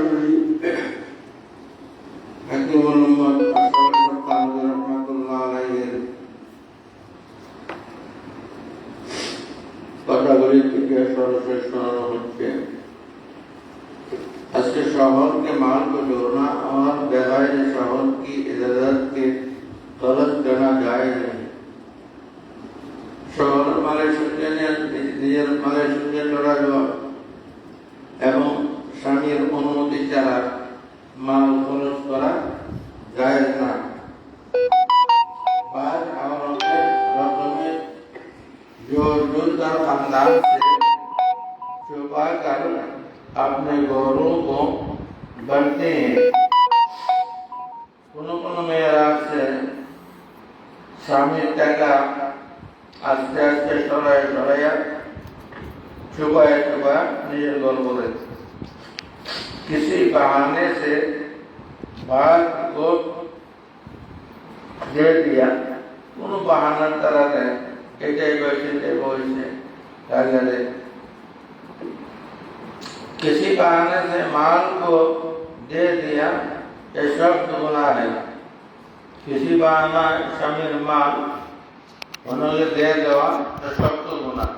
সরাসরি হাকিম মোহাম্মদ রহমাতুল্লাহ আলাইহির কথাগুলি থেকে সরাসরি শোনানো হচ্ছে। আজকে शौहर के माल को जोड़ना और बगैर शौहर की इजाजत के तलब करना जायज नहीं। शौहर मालेर সঙ্গে নিজের মালের সঙ্গে জড়া দেওয়া এবং স্বামীর অনুমতি ছাড়া মাল খরচ করা জায়েজ না। बात औरतें रकमें जो जुलकर खानदान से छुपा कर अपने गौरों को बढ़ते हैं। কোনো মেয়েরা আছে স্বামীর টাকা আস্তে আস্তে সরাইয়া छुपाया নিজের গর্ব করে किसी बहाने से बात को दे दिया। কোনো বাহানার দ্বারা এটাই বলছে তাহলে किसी बहाने से माल को दे दिया ये शब्द गुनाह है। किसी बहाना शामिल माल उन्होंने दे देवा तो शब्द गुनाह।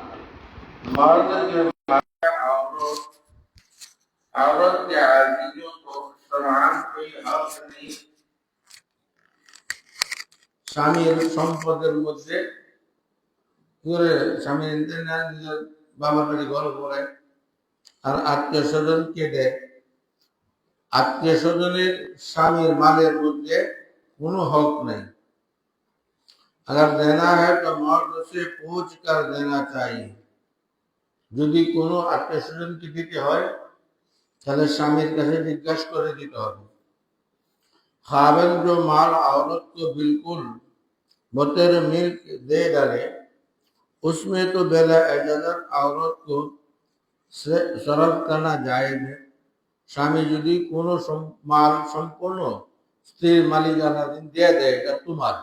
मर्द के औरत के आजीजों को समान कोई हक नहीं। স্বামীর সম্পদের মধ্যে করে স্বামীর নিজের বাবার বাড়ি ঘর করে আর আত্মীয় স্বজনকে দেয়। আত্মীয় স্বজনের স্বামীর মালের মধ্যে কোনো হক নেই। अगर देना है तो मर्द से पूछ कर देना चाहिए। যদি কোনো আত্মীয় স্বজনকে দিতে হয় তাহলে স্বামীর কাছে জিজ্ঞাসা করে দিতে হবে। खाविन जो माल औरत को बिल्कुल बतौर मिल्क दे डाले उसमें तो बेला इजाजत औरत को सरफ करना जायज है। স্বামী যদি কোনো মাল সম্পূর্ণ স্ত্রীর মালিকানাধীন দিয়ে দেয় এটা তোমার,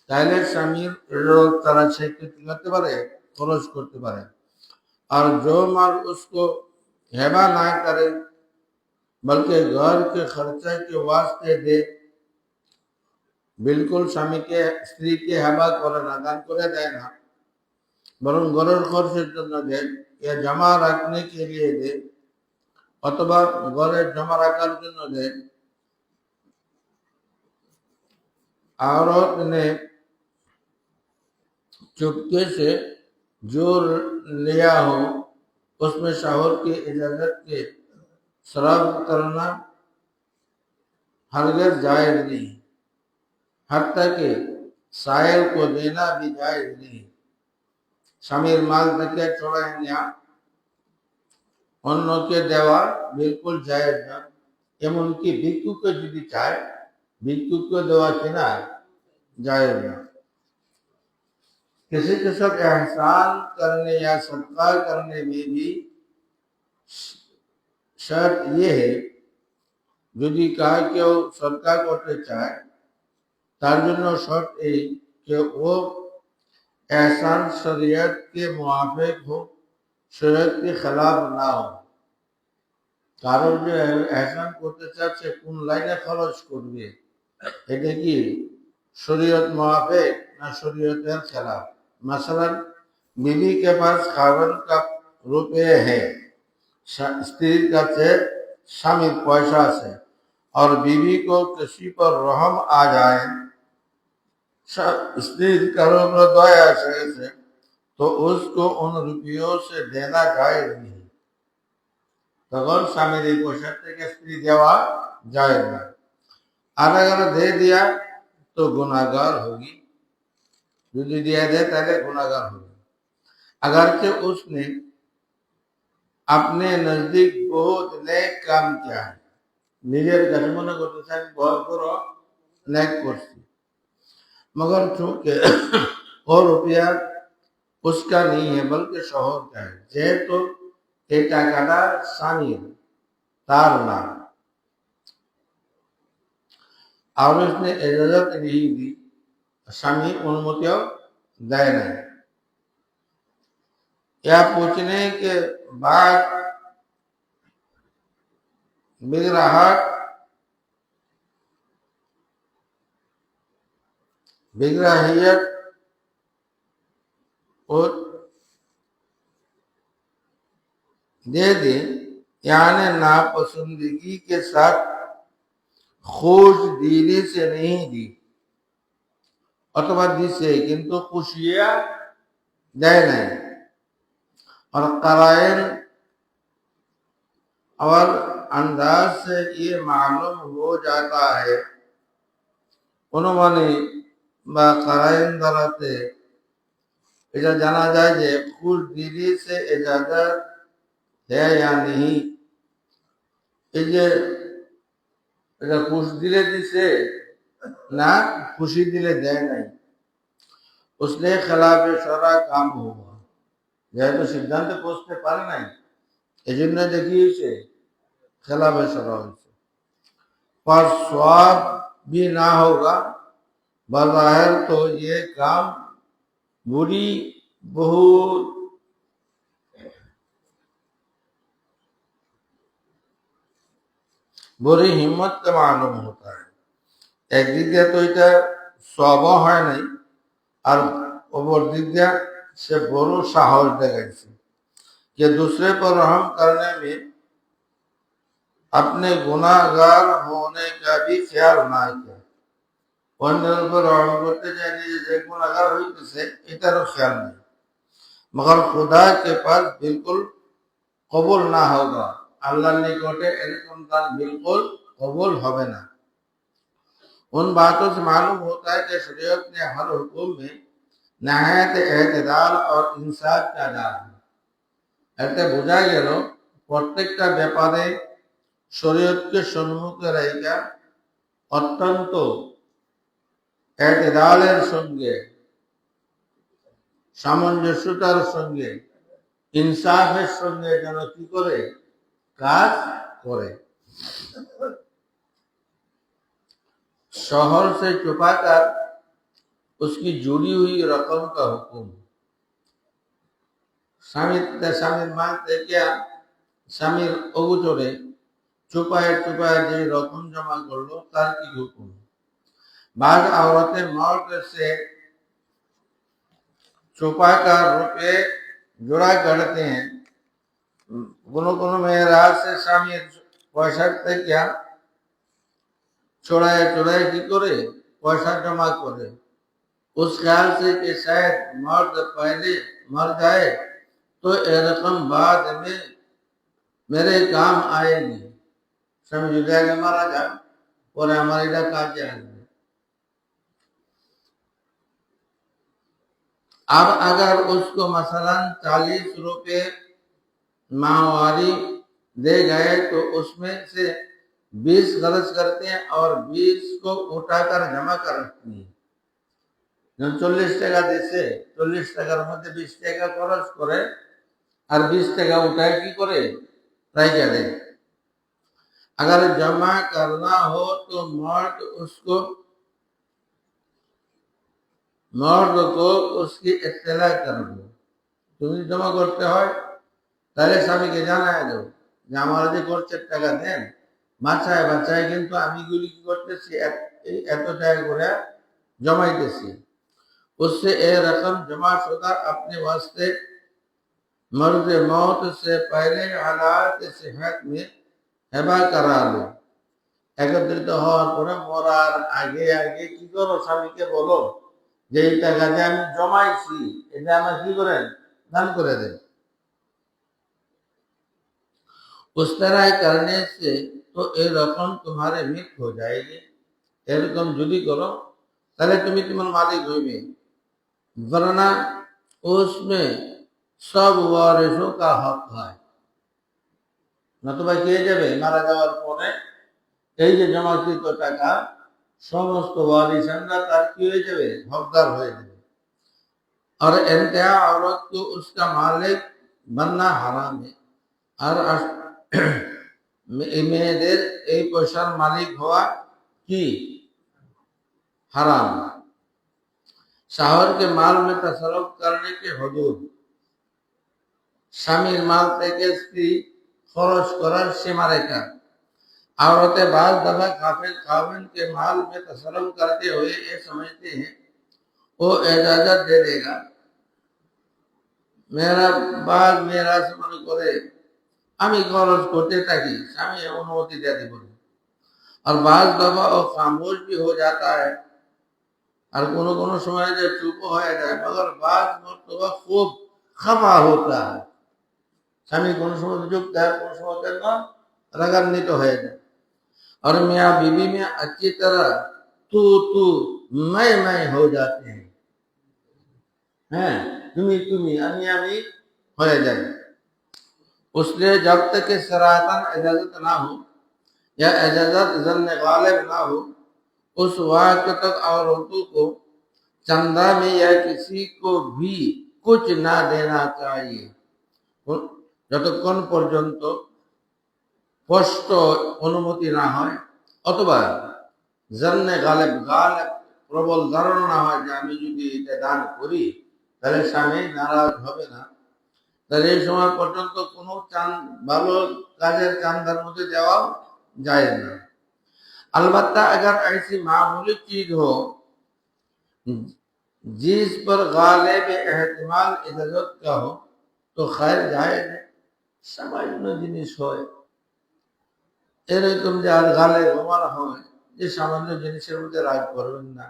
তাহলে স্বামীর তারা সে করতে পারে, খরচ করতে পারে। और जो माल उसको हेबा ना करे बल्कि घर के खर्चे के वास्ते दे, बिल्कुल स्वामी के स्त्री के हेबा करे ना, दान करे देय ना, बरং ঘরের খরচের জন্য দেয়, या जमा रखने के लिए दे अथवा घरे जमा रखार জন্য দেয়। औरत ने चुपके से जो लिया हो उसमें शौहर की इजाजत के शराब करना हरगिज़ जायज नहीं। हत्ता कि साइल को देना भी जायज नहीं। স্বামীর মাল থেকে চড়াই নেওয়া অন্যকে দেওয়া বিলকুল জায়েজ না। এমনকি ভিক্ষুককে যদি চায় ভিক্ষুককে দেওয়া কিনা জায়েজ না। किसी के साथ एहसान करने या सदका करने में भी शर्त ये है, যদি কার কেউ সদকা করতে চায় তার জন্য শর্ত এই যে ও एहसान शरीयत के मुआफिक हो, शरीयत के खिलाफ ना हो। কারণ যে এহসান করতে চাচ্ছে কোন লাইনে খরচ করবে এটা কি শরীয়ত মুআফিক না শরীয়তের खिलाफ। मसलन बीवी के पास खावन का रुपये है, स्त्री কাছে স্বামীর পয়সা আছে और बीवी को किसी पर रहम आ जाए, स्त्री करो दया से तो उसको उन रुपयों से देना जायज नहीं। तখন স্বামীর এই পয়সা থেকে স্ত্রী দেওয়া जायज না। আর अगर दे दिया तो गुनाहगार होगी। যদি দিয়ে দেয় তাহলে गुनाहगार होगी। अगर कि उसने अपने नजदीक बहुत नेक काम किया है, নিজের কাছে মনে করতেছেন बहुत বড় नेक করছি, मगर चूंकि वो रुपया उसका नहीं है बल्कि शौहर का है, যেহেতু এই টাকাটা স্বামীর তার না और उसने इजाजत नहीं दी, स्वामी अनुमतियों देय नहीं। यह पूछने के बाद বিগ্রাহাট बिगराहियत और दे दे, यानी नापसंदगी के साथ खुश दिली से नहीं दी, अथवा दिसे किंतु खुशियां दे नहीं। और कराइन और अंदाज से ये मालूम हो जाता है, उन्होंने বা কারাইন দ্বারাতে এটা জানা যায় যে খুশ দিলি সে ইজাজত है या नहीं। এই যে এটা খুশ দিলে দিছে না খুশি দিলে দেয় নাই, उसने खिलाफ शरा काम हुआ, যেহেতু সিদ্ধান্তে পৌঁছতে পারে নাই এই জন্য দেখিয়েছে खिलाफ शरा হয়েছে। पर स्वाब भी ना होगा, बज़ाहिर तो ये काम बुरी बहुत बुरी हिम्मत से मालूम होता है। एक दिक दिया तो এটা সওয়াব হয় নাই, আর অপর दिक दिया से बड़ो साहस देखाইছে कि दूसरे पर रहम करने में अपने गुनाहगार होने का भी ख्याल ना किया। অন্যের উপর রহম করতে চাই নিজে যে গুনাহগার হইতেছে এটারও খেয়াল নেই। मगर खुदा के पास बिल्कुल कबूल ना होगा, अल्लाह निकटे एरकम दान बिल्कुल कबूल होवे ना। उन बातों से मालूम होता है कि शरीयत ने हर हुक्म में नहायत एतदाल और इंसाफ का डाल है। এতে বোঝা গেল প্রত্যেকটা ব্যাপারে শরীয়তকে সম্মুখে রেখে অত্যন্ত এতদালের সঙ্গে সামঞ্জস্যতার সঙ্গে इंसाफের সঙ্গে যেন কি করে কাজ করে। शोहर से छुपाकर उसकी जुड़ी हुई रकम का हुक्म। স্বামীর মাল থেকে স্বামীর অগোচরে छुपाए छुपाए যে রকম জমা করলো তার কি হুকুম। बाद औरतें मर्द से छुपाकर रुपए जोड़ा करते हैं। কোনো মেয়েরা से স্বামীর পয়সা থেকে छोड़ाए छोड़ाए की करे पैसा जमा करे, उस ख्याल से कि शायद मर्द पहले मर जाए तो ये रकम बाद में मेरे काम आएगी। समझ जाएगा मारा जाए और हमारे लिए काज आएगी। अब अगर उसको मसलन 40 रुपए माहवारी दे गए तो उसमें से 20 खर्च करते हैं और 20 को उठाकर जमा कर रखती है। 40 টাকা দিছে 40 টাকার মধ্যে 20 টাকা খরচ করে আর 20 টাকা উঠায় কি করে রাইখা দেয়। अगर जमा करना हो तो मर्द को उसकी इत्तला कर दो। তুমি জমা করতে হয় তাহলে স্বামীকে জানায় দাও যে আমার যে খরচের টাকা দেন বাঁচায় বাঁচায় কিন্তু আমি গুলি কি করতেছি এত টাকা করে जमाइतेছি। उससे ये रकम जमाशुदा अपने वास्ते मर्द मौत से पहले हालात सेहत में हेबा करा लो। একত্রিত হওয়ার পরে মরার আগে আগে কি করো স্বামীকে বলো যে এই টাকা যে আমি জমাইছি এটা আমার কি করেন দান করে দেন। उस तरह करने से तो ये रकम तुम्हारे मित हो जाएगी। এরকম যদি করো তাহলে তুমি তোমার মালিক হইবে, वरना उसमें सब वारिसों का हक है। নতুবা কে যাবে মারা যাওয়ার পরে এই যে জমাকৃত টাকা সমস্ত वारिसानরা তার কি হয়ে যাবে হকদার হয়ে যাবে। और इंतहा औरत को उसका मालिक बनना हराम है। और মেয়েদের এই পয়সার মালিক হওয়া কি हराम। शौहर के माल में तसर्रुफ करने के हदूद, স্বামীর মাল থেকে স্ত্রী খরচ করার সীমারেখা। औरतें बाज दफा खाविन के माल में तसल्लुम करते हुए ये समझते हैं वो इजाजत दे देगा, मेरा बाग मेरा से মনে করে আমি খরচ করতে থাকি, স্বামী অনুমতি दे দিব। और बाज दफा वो खामोश भी हो जाता है और कोनो समय जो चुप हो जाए, मगर बाज मर्तबा खूब खफा होता है। স্বামী কোনো সময় চুপ থাকে, কোনো সময় না রাগান্বিত হয়ে যায়। और मियाँ बीबी में अच्छी तरह तू तू मैं हो जाते हैं, हैं তুমি আমি হয়ে যায়। उसलिए जब तक कि सराहतन इजाजत ना हो या इजाजत जन्न गालिब ना हो, उस वक्त तक औरतों को चंदा में या किसी को भी कुछ ना देना चाहिए, যতক্ষণ পর্যন্ত স্পষ্ট অনুমতি না হয় অথবা জন্নে গালেব প্রবল ধারণা না হয় যে আমি যদি এটা দান করি তাহলে স্বামী নারাজ হবে না, তাহলে এই সময় পর্যন্ত কোনো ভালো কাজের চান্দার মধ্যে দেওয়া যায় না। अलबत्ता अगर ऐसी मामूली चीज हो जिस पर गालिब एहतिमाल इजाजत का हो तो खैर जायज है। सामान्य जिनिस হয় এরকম যে আর গালে ঘুমানো হয় যে সামান্য জিনিসের মধ্যে রাগ করবেন না,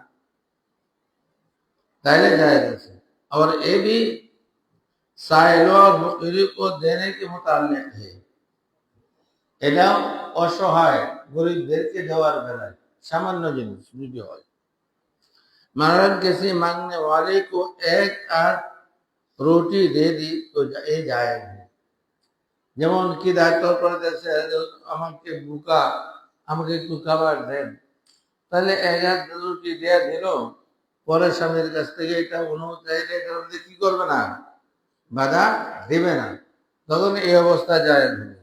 তাইলে জায়েজ আছে। और ये भी साइल और मुकरी को देने के मुताल्लिक है। এটা অসহায় গরিবদেরকে দেওয়ার বেলায় সামান্য জিনিস যদি হয়, मगर किसी मांगने वाले को एक आध रोटी दे दी तो ये जायज है। যেমন কি দায়িত্ব করতেছে আমাকে বুকা আমাকে একটু খাবার দেন, তাহলে এক আধ রুটি দিয়ে দিল, পরে স্বামীর কাছ থেকে এটা অনুমতি চাইলে এটার মধ্যে কি করবে না, বাধা দিবে না, তখন এই অবস্থা জায়েজ হবে।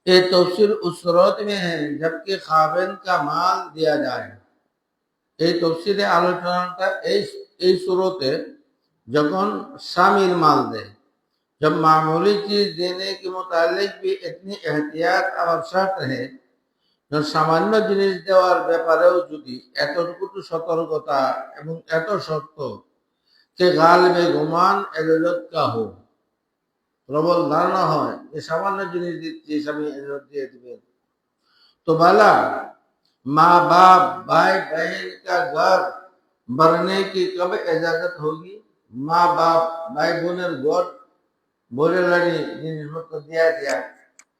ये तफसील उस सूरत में है जबकि खाविन का माल दिया जाए। এই তফসিলে আলোচনাটা এই सूरते যখন স্বামীর মাল দেয়। जब मामूली चीज देने के मुतालिक भी इतनी एहतियात और शर्त है, সামান্য জিনিস দেওয়ার ব্যাপারেও যদি এতটুকু সতর্কতা এবং এত শর্ত যে গালিবে গুমান এজাজত কা হো, প্রবল ধারণা হয় যে সামান্য জিনিস দিচ্ছি স্বামী এজাজত দিয়ে দিবেন, तो भला माँ बाप भाई बहन का घर भरने की कब इजाजत होगी। माँ बाप भाई বোনের ঘর বলে লাড়ি জিনিসপত্র दिया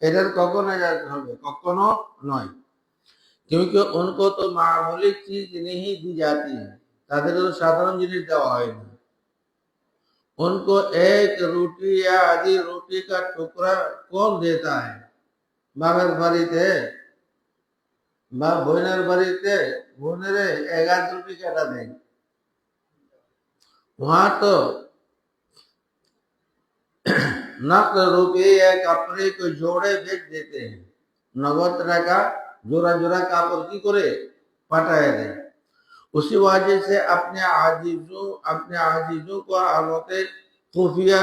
এটার কখনো ইজাজত হবে, কখনো নয়। क्योंकि उनको तो मामूली चीज नहीं दी जाती है, তাদেরকে তো সাধারণ জিনিস দেওয়া হয়নি। उनको एक रोटी या आधी रोटी का टुकड़ा कौन देता है। বাবার বাড়িতে বা বোনের বাড়িতে বোনের এক আধ রুটি কেটা দেয়, वहां तो नकद रुपये या कपड़े को जोड़े बेच देते हैं, नगद टाका जोड़ा जोड़ा कापड़ की करे पटाए दे। उसी वजह से अपने आजीजों को औरतें खुफिया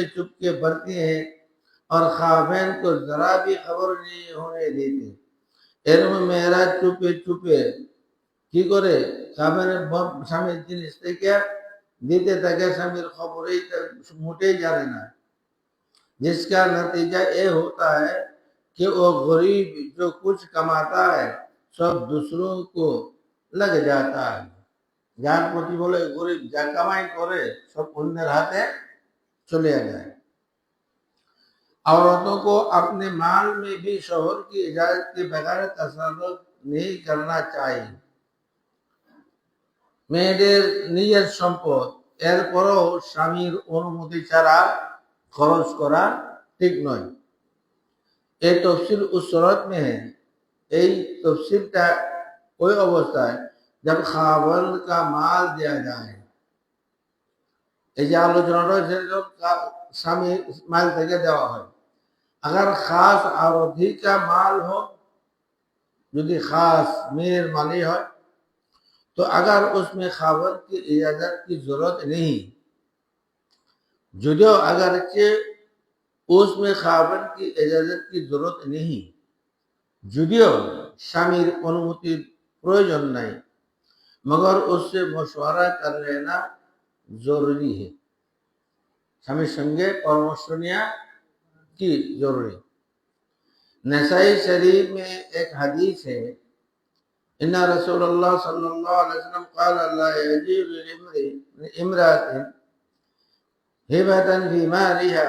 चुपके भरती हैं और खाफिन को जरा भी खबर नहीं होने देती। एरम मेरा चुपे কি করে স্বামীর জিনিস থেকে দিতে থাকে, স্বামীর খবরেই মোটেই জানে না। जिसका नतीजा ये होता है कि वो गरीब जो कुछ कमाता है सब दूसरों को लग जाता है। যার প্রতি বলে গরিব যা কামাই করে সব অন্যের হাতে চলে যায়। औरतों को अपने माल में भी शोहर की इजाजत के बगैर तसर्रुफ नहीं करना चाहिए। মেয়েদের নিজের সম্পদ এরপরও স্বামীর অনুমতি ছাড়া খরচ করা ঠিক নয়। এই তফসিল उस सूरत में है, এই তফসিলটা ওই অবস্থায় जब खावंद का माल दिया जाए। এই যে আলোচনাটা সেরকম স্বামী মাল থেকে দেওয়া হয়। अगर खास औरती का माल हो, যদি खास মেয়ের মালি হয়, तो अगर उसमें खावंद की इजाजत की जरूरत नहीं, যদিও अगरचे उसमें खावन की इजाजत की जरूरत नहीं, যদিও স্বামীর অনুমতির প্রয়োজন নাই, मगर उससे मशवरा कर लेना जरूरी है। স্বামীর সঙ্গে পরামর্শ নেওয়া কি जरूरी। नसाई शरीफ में एक हदीस है, इन्ना रसूलुल्लाह सल्लल्लाहु अलैहि वसल्लम क़ाल ला यजीज़ु लिइम्रातिन हिबतन फी मालिहा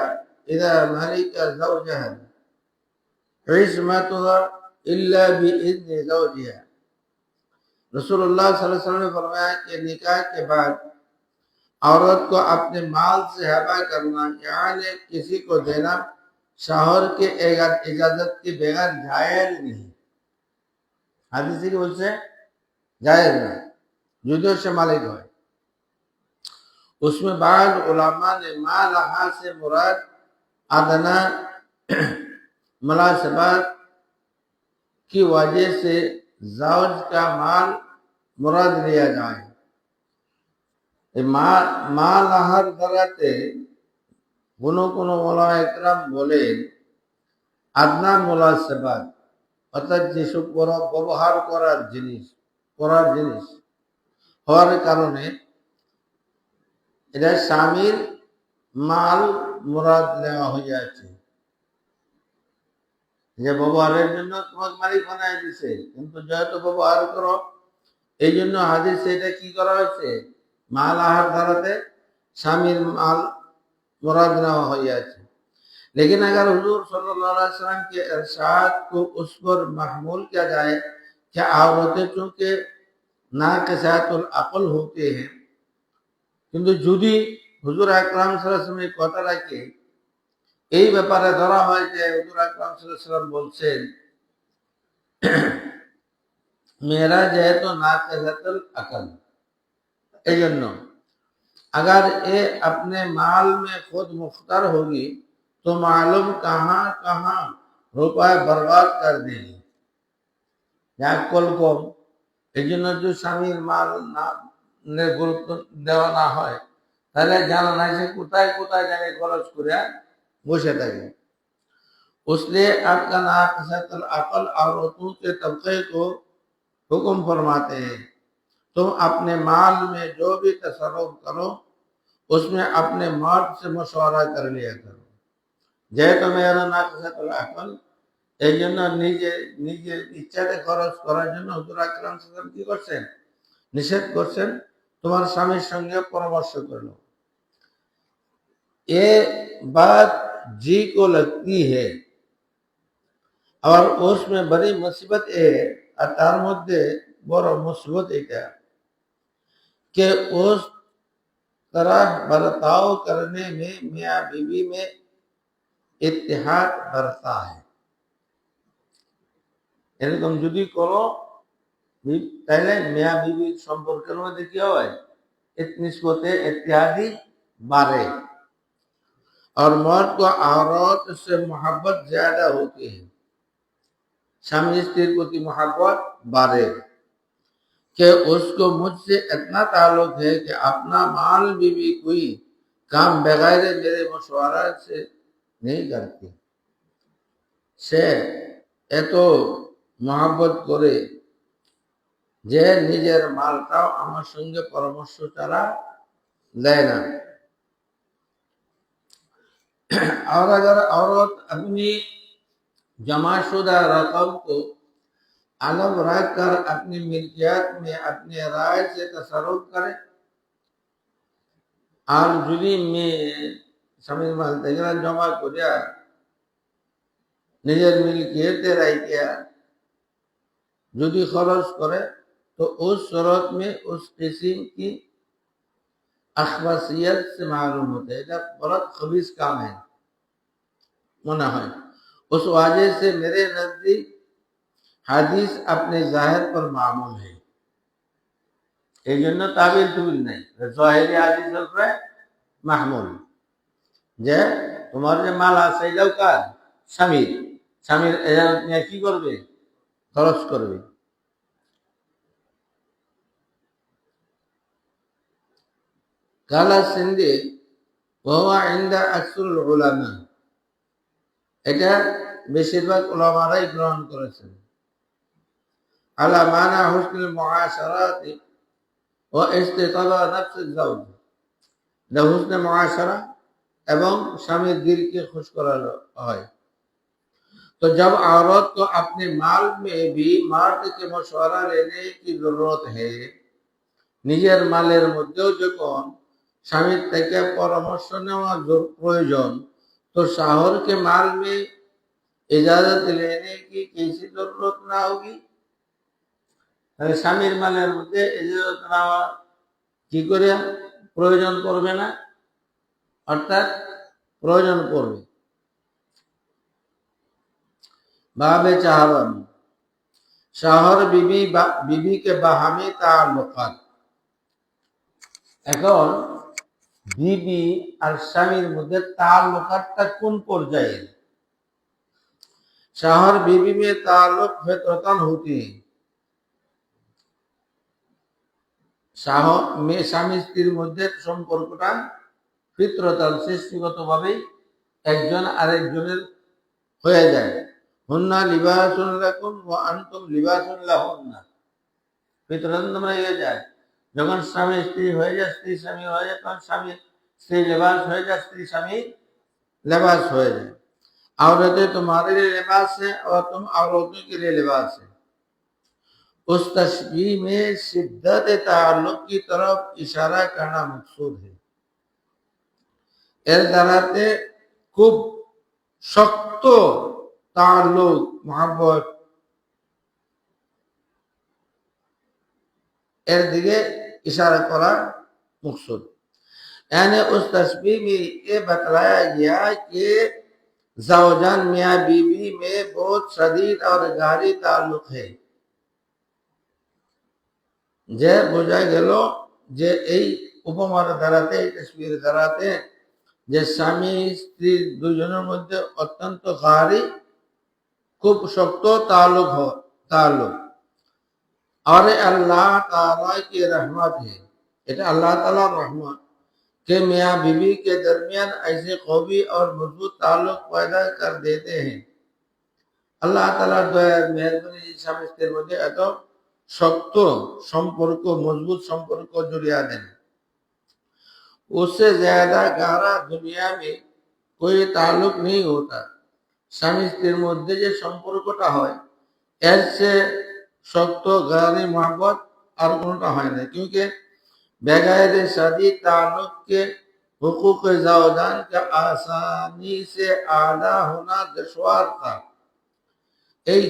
इज़ा मलिका ज़ौजहा इस्मतुहा इल्ला बिइज़्नि ज़ौजिहा। रसूलुल्लाह सल्लल्लाहु अलैहि वसल्लम ने फरमाया कि निकाह के बाद औरत को अपने माल से हबा करना, यानी किसी को देना, शौहर के इजाजत के बगैर जायज नहीं। हादीस की वजह से जायज नहीं, जुदो से मालिक हो। उसमें बाद उलमा ने मालहा से मुराद अदना मुलासबात की वजह से ज़ौज का माल मुराद लिया जाए। মালাহার দ্বারাতে কোনো কোনো ওলামা ইকরাম বলেন আদনা মুলাসাবাত, অর্থাৎ যেসব ব্যবহার করার জিনিস হওয়ার কারণে এটা স্বামীর মাল মুরাদ নেওয়া হয়ে যাচ্ছে, যে ব্যবহারের জন্য তোমাকে মালিক বানায় দিছে, কিন্তু যেহেতু ব্যবহার করো এই জন্য হাদিসে এটা কি করা হয়েছে, माल आहार धराते शामिल माल मुराद न हो जाए। लेकिन अगर हुजूर सल्लल्लाहु अलैहि वसल्लम के इरशाद को उस पर महमूल किया जाए कि औरतें चूंकि नाक़िसातुल अक़ल होते हैं, किंतु যদি হুজুর আকরাম সাল্লাল্লাহু আলাইহি ওয়াসাল্লাম কথাটাকে এই ব্যাপারে ধরা হয় যে হুজুর আকরাম সাল্লাল্লাহু আলাইহি ওয়াসাল্লাম বলছেন मेरा যেহেতু नाक़िसातुल अक़ल, अगर ये अपने माल में खुद मुख्तार होगी तो मालूम कहाँ कहाँ रुपए बर्बाद कर देगी। कल कम जो स्वामीर माल ना गुरुत्व देवा ना হয় তাহলে জানা নাই সে কোথায় কোথায় জানে খরচ করে বসে থাকে। उसलिए आपका नाक़िसातुल अक़ल औरतों के तबके को हुक्म फरमाते हैं, तुम अपने माल में जो भी तसर्रुफ करो उसमें अपने मर्द से मशवरा कर लिया करो। যেহেতু মেয়েরা নাक़িসাতুল আक़ল, এই জন্য নিজের ইচ্ছাতে খরচ করার জন্য হুজুর আকরাম সাল্লাল্লাহু আলাইহি ওয়াসাল্লাম কি করছেন, নিষেধ করছেন, তোমার স্বামীর সঙ্গে পরামর্শ করো। ये बात जी को लगती है और उसमें बड़ी मुसीबत है, और तार मध्य बड़ मुसीबत এটা कि उस तरह बर्ताव करने में मियाँ बीवी में इत्तेहाद बढ़ता है। এরকম যদি করো তাহলে মিয়াঁ বিবির সম্পর্কের মধ্যে কি হয়, निस्बत इत्तेहादी बारे और मर्द को औरत से मोहब्बत ज्यादा होती है, स्वामी स्त्री प्रति मोहब्बत बारे कि उसको मुझसे इतना ताल्लुक है कि अपना माल भी कोई काम बगैर मेरे मशवरा से नहीं करती। से এত मोहब्बत करे যে নিজের মালটাও আমার সঙ্গে পরামর্শ ছাড়া দেয় না। और अगर औरत अपनी जमाशुदा रकम को अलग रख कर अपनी मिल्कियत में अपने राय से तसर्रुफ करे और যদি মেয়ে স্বামীর মাল থেকে জমা করে নিজের মিল্কিয়তে রাখিয়া যদি খরচ করে तो उस सूरत में उस किस्म की अखबासियत से मालूम होता है जब बहुत खबीस काम है मना है। उस वजह से मेरे नजदीक हदीस अपने जाहिर पर मामूल है, এই জন্য তাবিল তুবিল নাই, জাহিরি হাদিসের উপরে মাহমুল, যে তোমার যে মাল আছে এটাও কার, স্বামীর, স্বামীর এজাজত নিয়ে কি করবে, খরচ করবে। قال السندي وهو عند أكثر العلماء এটা বেশিরভাগ উলামারাই গ্রহণ করেছেন। আলা মানা হুসনুল মুআশারাতি ওয়া ইস্তিতাবা নাফসিজ যাওজ, এটা হুসনে মুআশারা এবং স্বামীর দিলকে খুশ করানো হয়। तो जब औरत को अपने माल में भी मर्द के मशवरा लेने की जरूरत है, নিজের মালের মধ্যেও যখন স্বামীর থেকে পরামর্শ নেওয়া প্রয়োজন, तो शौहर के माल में इजाजत लेने की कैसी जरूरत ना होगी। তাহলে স্বামীর মালের মধ্যে ইজাজত নেওয়া কি করে প্রয়োজন পড়বে না, অর্থাৎ প্রয়োজন পড়বে। বাবে চাহাবান শহর বিবি কে বাহামি তাআল্লুকাত। এখন বিবি আর স্বামীর মধ্যে তাআল্লুকাতটা কোন পর্যায়ে? शौहर बीवी में ताल्लुक फितरतन होती है। স্বামী স্ত্রীর মধ্যে সম্পর্কটা ফিতরতান সৃষ্টিগতভাবেই একজন আরেকজনের হয়ে যায়। হুন্না লিবাসুন লাকুম ওয়া আনতুম লিবাসুন লাহুন্না, ফিতরতান তোমরা হয়ে যায়। যখন স্বামী স্ত্রী হয়ে যায়, স্ত্রী স্বামী হয়ে যায়, তখন স্বামী স্ত্রী লেবাস হয়ে যায়, স্ত্রী স্বামী লেবাস হয়ে যায়। औरतें तुम्हारे लिए लिबास है और तुम औरतों के लिए लिबास है। उस तशबीह में शिद्दत ताल्लुक की तरफ इशारा करना मकसूद है। এর দ্বারাতে খুব শক্ত তাল্লুক মহব্বত এর দিকে इशारा করা मकसूद। यानी उस तशबीह में ये बतलाया गया कि जावजान मियाँ बीवी में बहुत शदीद और गहरी ताल्लुक है। যে বোঝা গেল যে এই উপমার দ্বারাতে, এই তসবির দ্বারাতে যে স্বামী স্ত্রী দুজনের মধ্যে অত্যন্ত গহরি খুব শক্ত ताल्लुक और अल्लाह ताला की रहमत है। এটা আল্লাহ তাআলার রহমত के मियाँ बीवी के दरमियान ऐसे कवी और मजबूत ताल्लुक पैदा कर देते हैं। আল্লাহ তাআলার দয়ার মেহেরবানি স্বামী স্ত্রীর মধ্যে এত শক্ত সম্পর্ক, মজবুত সম্পর্ক জড়িয়ে দেন। उससे ज्यादा गहरा दुनिया में कोई ताल्लुक नहीं होता। স্বামী স্ত্রীর মধ্যে যে সম্পর্কটা হয়, এর চেয়ে শক্ত গহরি मोहब्बत আর কোনটা হয় না। क्योंकि बगैर शादी ताल्लुक के हुकूक ज़ौजान का आसानी से आला होना दुश्वार था। এই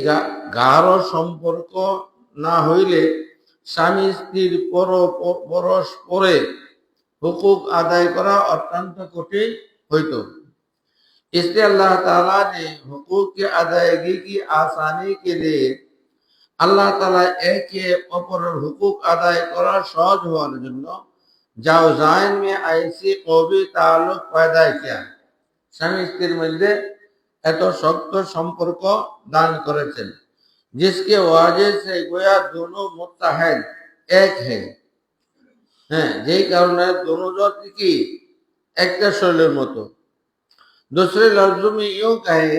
গাঢ় সম্পর্ক না হইলে স্বামী স্ত্রীর পরস্পরে হুকুক আদায় করা অত্যন্ত কঠিন হইত। इसलिए अल्लाह ताला ने हुकूक की अदायगी की आसानी के लिए আল্লাহ তাআলা একে অপরের হুকুক আদায় করা সহজ হওয়ার জন্য জাওজাইন में ऐसी कवी ताल्लुक पैदा किया, স্বামী স্ত্রীর মধ্যে এত শক্ত সম্পর্ক দান করেছেন, जिसके वजह से गोया दोनों मुत्तहद एक है। হ্যাঁ, যেই কারণে দুজন কি একটা শরীরের মতো। दूसरे लफ्जों में यूं कहे,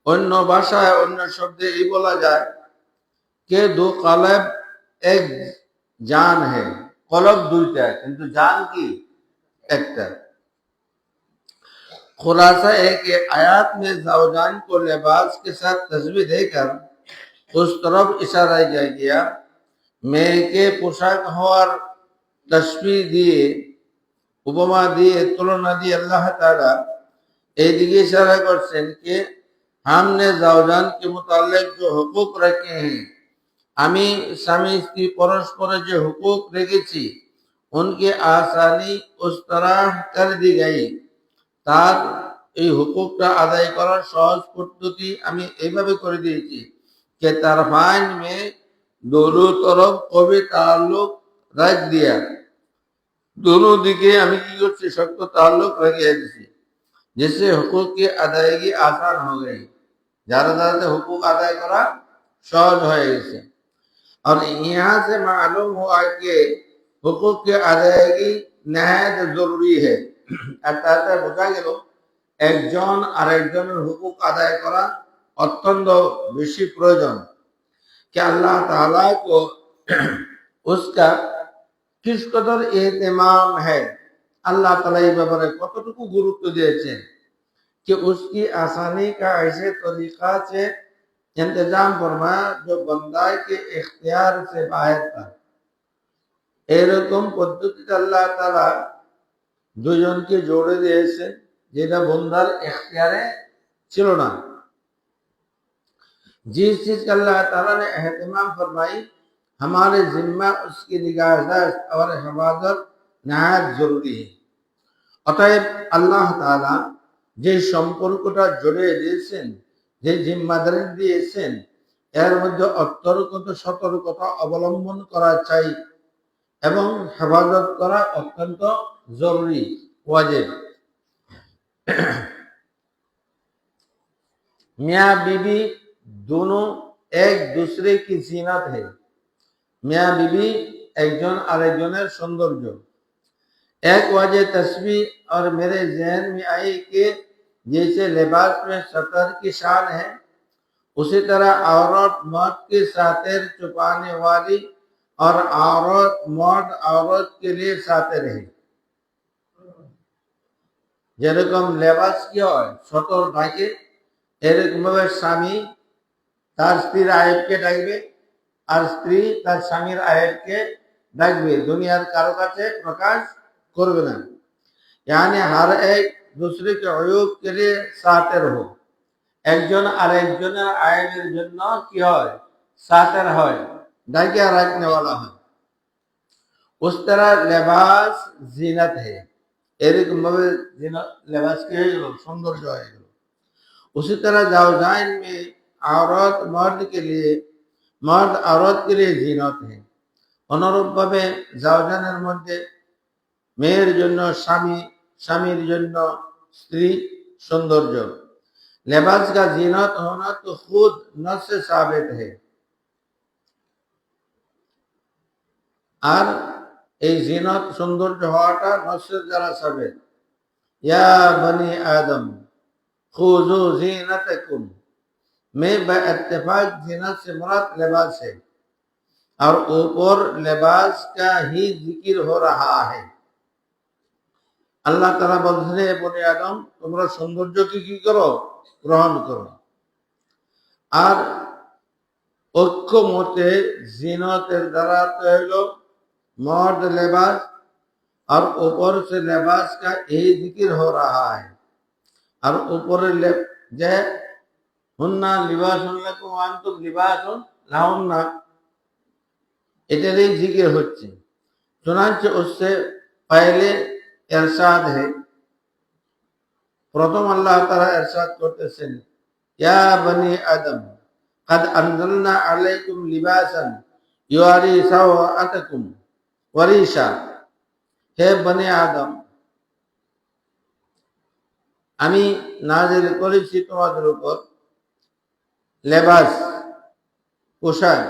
অন্য ভাষায় অন্য শব্দে এই বলা যায় कि दो कलब एक जान है। कलब দুইটা কিন্তু জান কি একটা। खुलासा एक आयत में ज़ौजान को लिबास के साथ तस्वीर देकर उस तरफ इशारा किया गया। মেয়েকে পোশাক হওয়ার তসবিহ দিয়ে, উপমা দিয়ে, তুলনা দিয়ে আল্লাহ তাআলা এইদিকে इशारा করছেন कि हमने ज़ौजान के मुताल्लिक जो हुकूक रखे हैं, আমি স্বামী স্ত্রী পরস্পরের যে হুকুক রেখেছি, उनकी आसानी उस तरह कर दी गई, তার এই হুকুকটা আদায় করার সহজ পদ্ধতি আমি এইভাবে করে দিয়েছি कि तरफाइन में दोनों तरफ कभी ताल्लुक रख दिया, दोनों दिखे আমি কি করছি শক্ত তাল্লুক রেখে দিয়েছি, जिससे हुकूक की अदायगी आसान हो गई, যারা যারা হুকুক আদায় করা সহজ হয়ে গেছে। और यहाँ से मालूम हुआ कि हुकूक की अदायगी नहायत जरूरी है। अर्थात বোঝা গেল একজন আরেকজনের হুকুক আদায় করা অত্যন্ত বেশি প্রয়োজন। कि अल्लाह ताला को उसका किस कदर एहतमाम है, अल्लाह ताला ये ব্যাপারে কতটুকু গুরুত্ব দিয়েছেন कि उसकी आसानी का ऐसे तरीका से इंतजाम फरमाया जो बंदा के इख्तियार से बाहर था। এরকম পদ্ধতিতে আল্লাহ তাআলা দুজনকে জোড়ে দিয়েছেন যেটা বন্দার ইখতিয়ারে ছিল না। जिस चीज का अल्लाह ताला ने एहतमाम फरमाई हमारे जिम्मा उसकी निगाहदाश्त और हिफाजत नहायत जरूरी है। অতএব আল্লাহ তাআলা যে সম্পর্কটা জড়িয়ে দিয়েছেন, যে জিম্মাদারি দিয়েছেন, এর মধ্যে অত্যন্ত সতর্কতা অবলম্বন করা চাই এবং হেফাজত করা অত্যন্ত জরুরি, ওয়াজিব। मियाँ बीबी दोनों एक दूसरे की जीनत है। मियाँ बीबी একজন আরেকজনের সৌন্দর্য। एक वजह तस्वीर और मेरे जहन में आई कि जैसे लिबास में सतर की शान है, उसी तरह औरत मर्द की सातिर छुपाने वाली और औरत मर्द औरत के लिए सातिर है। যেরকম লেবাস কি হয় সতর ঢাকে, এরকম ভাবে স্বামী তার স্ত্রীর আয়েবকে ডাকবে আর স্ত্রী তার স্বামীর আয়েবকে ডাকবে, দুনিয়ার কারো কাছে প্রকাশ করবে না। यानी हर एक दूसरे के अयूब के लिए सातिर हो, একজন আরেকজনের আয়েবের জন্য কি হয় সাতির হয়, ঢাকে রাখনে वाला হয়। उस तरह लिबास जीनत है, এরকম ভাবে लिबास কি হয়ে গেল সৌন্দর্য হয়ে গেল। उसी तरह जावजाइन में औरत मर्द के लिए, मर्द औरत के लिए जीनत है। অনুরূপ ভাবে জাওজানের মধ্যে মেয়ের জন্য স্বামী, স্বামীর জন্য স্ত্রী সৌন্দর্য। लिबास का जीनत होना तो खुद नस से साबित है। আর এই জিনত সৌন্দর্য হওয়াটা নসের দ্বারা সাবিত। ইয়া বনি আদম খুযু जीनतकुम में बइत्तिफाक जीनत से मुराद लिबास है और ऊपर लिबास का ही जिक्र हो रहा है। আল্লাহ তাআলা বলছেন হে বনি আদম তোমরা সৌন্দর্যকে কি করো গ্রহণ করো। আর ঐক্যমতে জিনতের দ্বারা তো হলো मर्द लिबास और ऊपर से लिबास का यही जिक्र हो रहा है। और ऊपर जे हुन्ना लिबासुन लकुम व अंतुम लिबासुन लाहुन्ना, এটারই जिक्र হচ্ছে। चुनांचे उससे पहले इरशाद है, प्रथम अल्लाह ताला इरशाद करतेছেন या बनी आदम कद अंजलना अलैकुम लिबासन युवारी सवाअतकुम वरीशा, হে বনি আদম আমি নাজিল করেছি তোমাদের উপর लिबास पोशाक।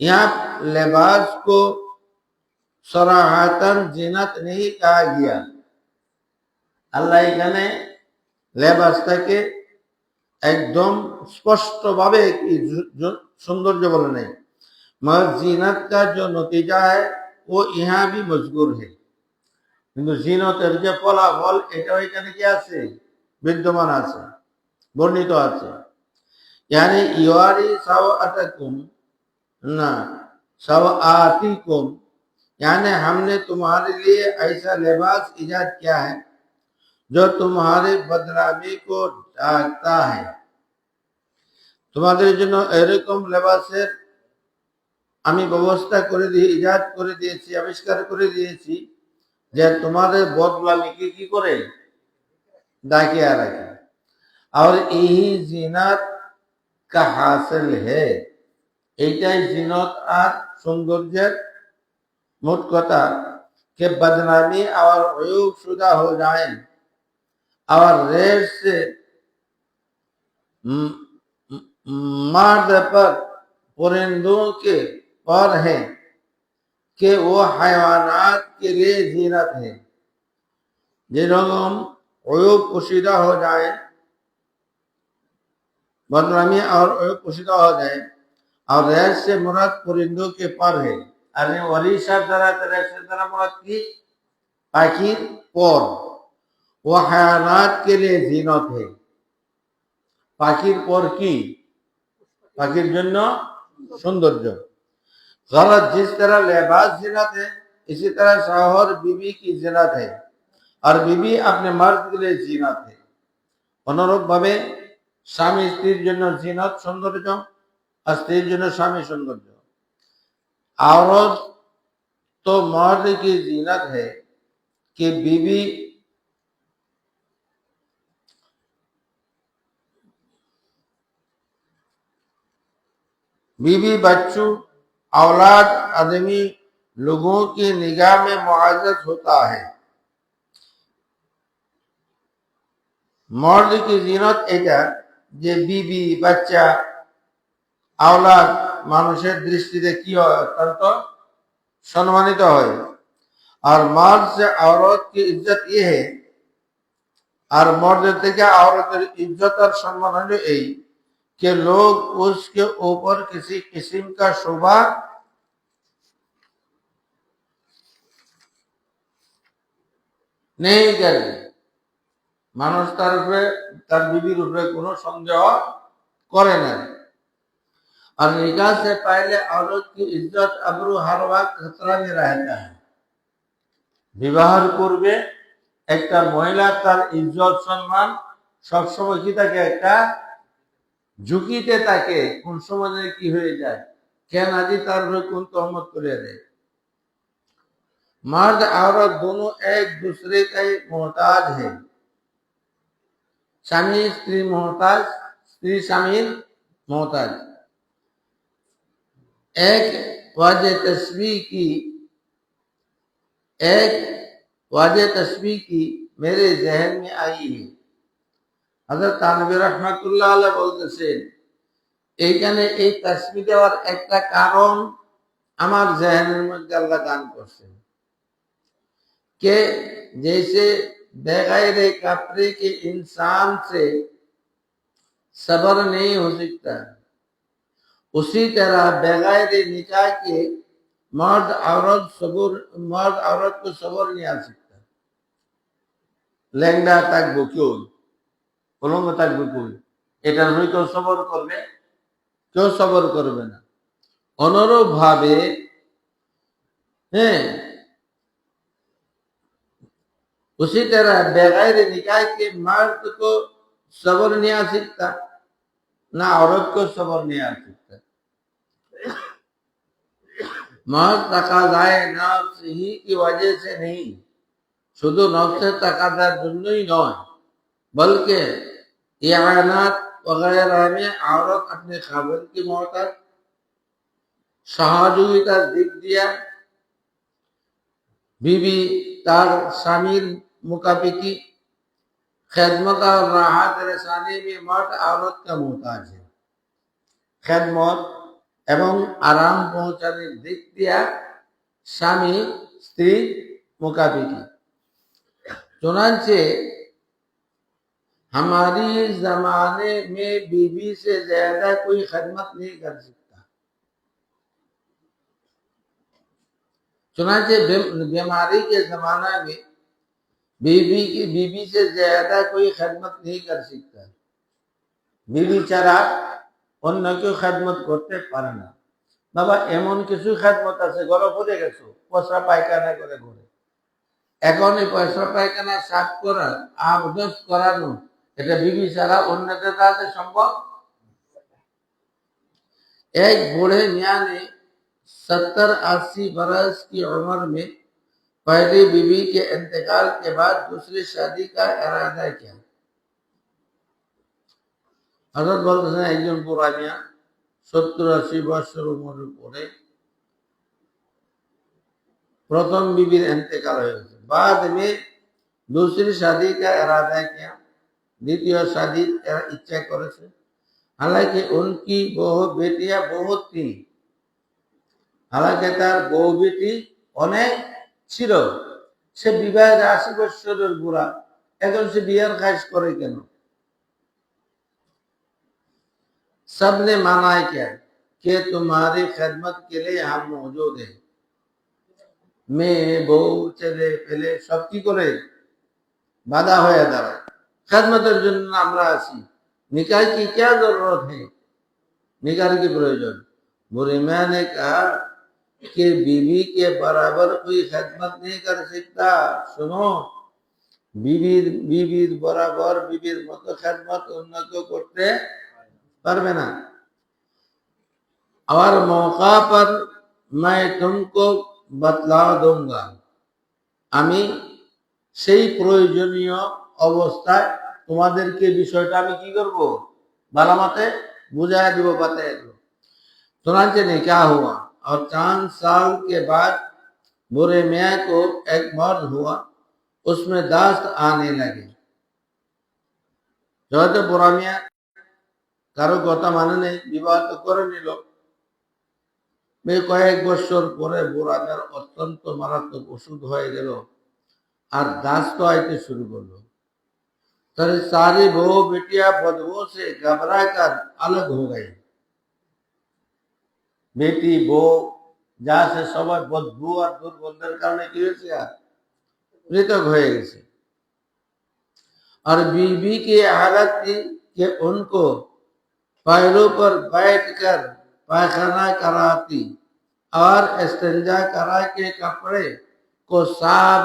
यहाँ लिबास को सराहतन जीनत नहीं कहा गया। আল্লাহ এখানে লেবাসটাকে একদম স্পষ্টভাবে সৌন্দর্য বলে নাই, मगर जीनत का जो नतीजा है वो यहाँ भी मजबूर है। কিন্তু জিনতের যে ফলাফল এটাও এখানে কি আছে বিদ্যমান আছে, বর্ণিত আছে। यानी युवारी सवाअतकुम ना सवाअतिकुम, यानी हमने तुम्हारे लिए ऐसा लिबास इजाद किया है जो तुम्हारे बदनामी को ढाकता है। তোমাদের জন্য এরকম লেবাসের আমি ব্যবস্থা করে দিয়ে ইজাদ করে দিয়েছি, আবিষ্কার করে দিয়েছি যে তোমাদের বদনামিকে কি করে ঢাকিয়ে রাখে। और यही जीनत का हासिल है, এইটাই জিনত আর সৌন্দর্যের মোট কথা कि बदनामी और अयूब शुदा हो जाए और रेस से मर्द पर परिंदों के पर है कि वो हैवानात के लिए जीनत है। যেরকম अयूब पोशीदा हो जाए, बदनामी और अयूब पोशीदा हो जाए, और रैश से मुराद परिंदों के पर है। अरे वली साहब द्वारा रैश से द्वारा मुराद की पाखिर पर, वो हयानात के लिए जीनत है। পাখির পর কি? পাখির জন্য सौंदर्य। गलत जिस तरह लिबास जिन्नत है, इसी तरह शौहर बीवी की जिन्नत है, और बीवी अपने मर्द के लिए जिन्नत है। অনুরূপ ভাবে স্বামী স্ত্রীর জন্য জিনত সৌন্দর্য, আর স্ত্রীর জন্য স্বামী সৌন্দর্য। औरत तो मर्द की जीनत है कि बीवी बीवी बच्चों औलाद आदमी लोगों की निगाह में मुआज़्ज़त होता है। मर्द की जीनत এটা যে বিবি বাচ্চা औलाद মানুষের দৃষ্টিতে কি হয়? অত্যন্ত সম্মানিত হয়। और मर्द से औरत की इज्जत ये है, और मर्द থেকে औरतेর इज्जत और सम्मान হলো এই कि लोग उसके ऊपर किसी किस्म का शोभा नहीं करे। মানুষ তার উপরে, তার বিবির উপরে কোনো সন্দেহ করে না। और निकाह से पहले औरत की इज्जत अबरू हर वक्त खतरा में रहता है। বিবাহের পূর্বে একটা মহিলা তার ইজ্জত সম্মান সবসময় কি থাকে? একটা ঝুঁকিতে থাকে। কোন সময় কি হয়ে যায়, কেন আজি তার উপরে কোন তহমত করে দেয়। मर्द औरत दोनों एक दूसरे का मोहताज है। स्वामी स्त्री मोहताज, स्त्री स्वामीर मोहताज। एक वाजे तस्बीह की मेरे जहन में आई है। हजरत थानवी रहमतुल्लाह अलैह বলতেছেন, এইখানে এই তাসবিহ দেওয়ার একটা কারণ আমার জেহেনের মধ্যে আল্লাহ দান করছেন। कि जैसे बगैर कपड़े के इंसान से सब्र नहीं हो सकता, उसी तरह बगैर निकाह के मर्द औरत को सब्र नहीं आ सकता। লেংড়া থাকবো কেউ, উলঙ্গ থাকবো কেউ, এটার হয়ে কেউ সবর করবে? কেউ সবর করবে না। অনুরূপ ভাবে उसी तरह बगैर निकाह के मर्द को सब्र नहीं आ सकता, ना औरत को सब्र नहीं आ सकता। मर्द तकाज़ाए नफ्स ही की वजह से नहीं, शुद्ध नफ्स तकाज़ा जन्नों ही नয়, बल्कि इआनात वगैरह में औरत अपने खाविद की मोहताज, सहयोगिता दिख दिया बीवी तार शामिल मुकाबिकी खिदमत और राहत रसानी में मर्द औरत का मोहताज है। खिदमत एवं आराम पहुंचाने दिख दिया स्वामी स्त्री मुकाबिकी। चुनांचे हमारी जमाने में बीवी से ज्यादा कोई खिदमत नहीं कर सकता। चुनांचे बीमारी के जमाना में बीवी से ज्यादा कोई खिदमत नहीं कर सकता। बीवी ছাড়া অন্য কেউ খেদমত করতে পারে না। বাবা এমন কিছু খেদমত আছে, ঘরে পড়ে গেছো, পয়সা পায়খানা করে ঘরে, এখন এই পয়সা পায়খানা সাফ করা, আবদত করানো, এটা बीवी ছাড়া অন্যদের দ্বারা সম্ভব। एक बूढ़े मियाँ ने 70-80 बरस की उम्र में पहली बीवी के इंतकाल के बाद दूसरी शादी का इरादा किया। हजरत बोलते हैं एक जन बुढ़ा मियाँ 70-80 বছর उम्र পরে प्रथम बीवी इंतकाल हो गया, बाद में दूसरी शादी का इरादा किया, द्वितीय शादी इच्छा करे। हालांकि उनकी बहु बेटियां बहुत थी, हालांकि तार बहु बेटी অনেক ছিল। সে বিবাহের 80 বছরের বুড়া, এখন সে বিয়ার খাইশ করে কেন? सबने माना है क्या कि तुम्हारी खिदमत के लिए हम मौजूद हैं। মেয়ে বউ ছেলে পেলে সব কি করে বাধা হয়ে দাঁড়ায়, খেদমতের জন্য আমরা আছি। निकाह की क्या जरूरत है, निकाह की प्रयोजन। बुरी मां ने कहा कि बीवी के बराबर कोई खिदमत नहीं कर सकता। सुनो, बीवीर बीवीर बराबर बीवीर मतो खिदमत অন্য কেউ করতে পারবে না। और मौका पर मैं तुमको बतला दूंगा, আমি সেই প্রয়োজনীয় অবস্থায় তোমাদেরকে বিষয়টা আমি কি করব, বালামাতে बुझाया দিব, बताया দিব। तुरंत निकाह हुआ और 4 साल के बाद बुरे मियाँ को एक मर्द हुआ, उसमें दस्त आने लगे। जो बुरा मियाँ কারো কথা মানে নেই, বিবাহ তো করে নিল। কয়েক বছর পরে বুড়া মিয়ার অত্যন্ত মারাত্মক ওষুধ হয়ে গেল আর দাস্ত আইতে শুরু করলো। তাহলে सारी बहू बेटियां बदबू से घबरा कर अलग हो गई। बेटी बहू যা সে সবাই বদবু আর দুর্গন্ধের কারণে কি হয়েছে, পৃথক হয়ে গেছে। और बीवी की हालत थी कि उनको पैरों पर बैठकर पायखाना कराती और इस्तिंजा करा के कपड़े को साफ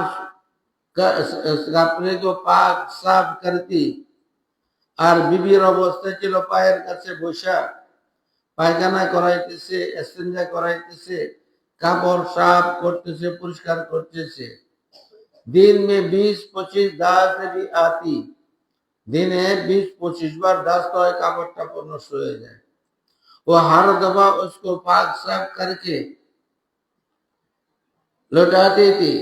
कपड़े को पाक साफ करती। আর বিবির অবস্থা ছিল পায়ের কাছে বসা পায়খানা করাইতেছে, ইস্তিনজা করাইতেছে, কাপড় সাফ করতেছে, পরিষ্কার করতেছে। दिन में 20-25 दास भी आती, दिने 20-25 बार दास तो है, कापड़ टापड़ नष्ट हो जाए। वो हर दफा उसको पाक साफ करके लौटाती थी।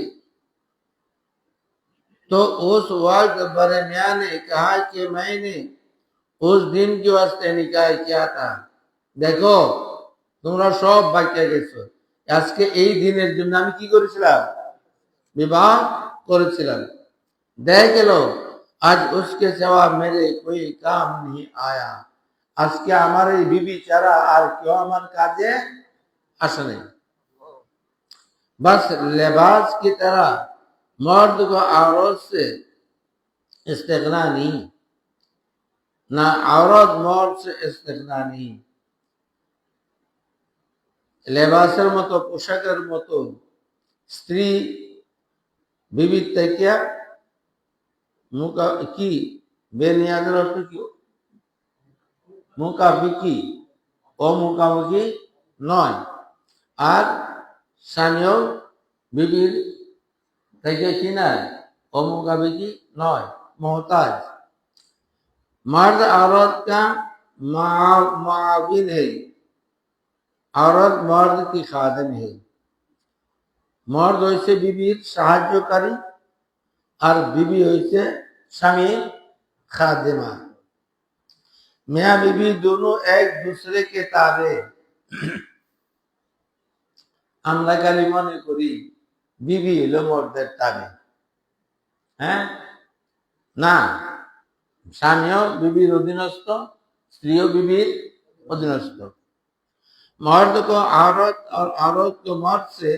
तो उस वक्त बड़े मियाँ ने कहा कि मैंने उस दिन के वास्ते निकाह किया था। देखो তোমরা সব বাক্যে গেছো, আজকে এই দিনের জন্য আমি কি করেছিলাম, বিবাহ করেছিলাম। দেখ लो आज उसके सिवा मेरे कोई काम नहीं आया, আজকে আমার এই বিবি ছাড়া আর কেউ আমার কাজে আসে নাই। बस लिबास की तरह मर्द को औरत से इस्तिगना नहीं, ना औरत मर्द से इस्तिगना नहीं। লেবাসের মতো, পোশাকের মতো স্ত্রী বিবির থেকে কি বেনিয়াদের অর্থ কি, মুখাফিকি ও মুখামুখি নয়। আর স্বামীও বিবির থেকে কি নয়, ও মুখাফিকি নয়, मोहताज। मर्द औरत का मुआविन है, औरत मर्द की खादिम है। मर्द হইছে বিবির সাহায্যকারী আর বিবি হইছে স্বামীর খাদেমা। मियाँ बीबी दोनों एक दूसरे के ताबे। আমরা খালি মনে করি বিবি হলো মর্দের তাবে, হ্যাঁ, না, স্বামীও বিবির অধীনস্থ, স্ত্রীও বিবির অধীনস্থ। मर्द को औरत और औरत को मर्द से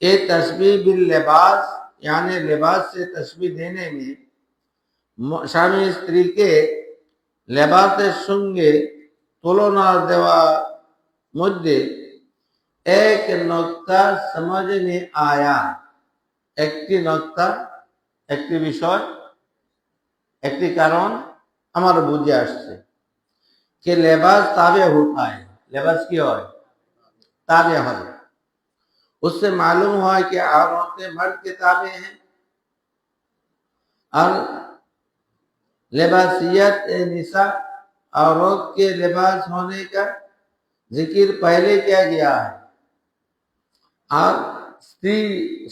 ये तस्बीह बिल लिबास, यानी लिबास से तस्बीह देने में স্বামী স্ত্রীকে লেবাসের সঙ্গে তুলনা দেওয়া মধ্যে এক নক্তা समझ में आया, একটি নক্তা, একটি বিষয়, একটি কারণ আমার বুঝে আসছে। कि लिबास ताबे होता है, लिबास की হয়, ताबे হয়। उससे मालूम हुआ कि औरतें मर्द के ताबे हैं। और लिबासियत निसा, औरत के लिबास होने का जिक्र पहले किया गया है, और स्त्री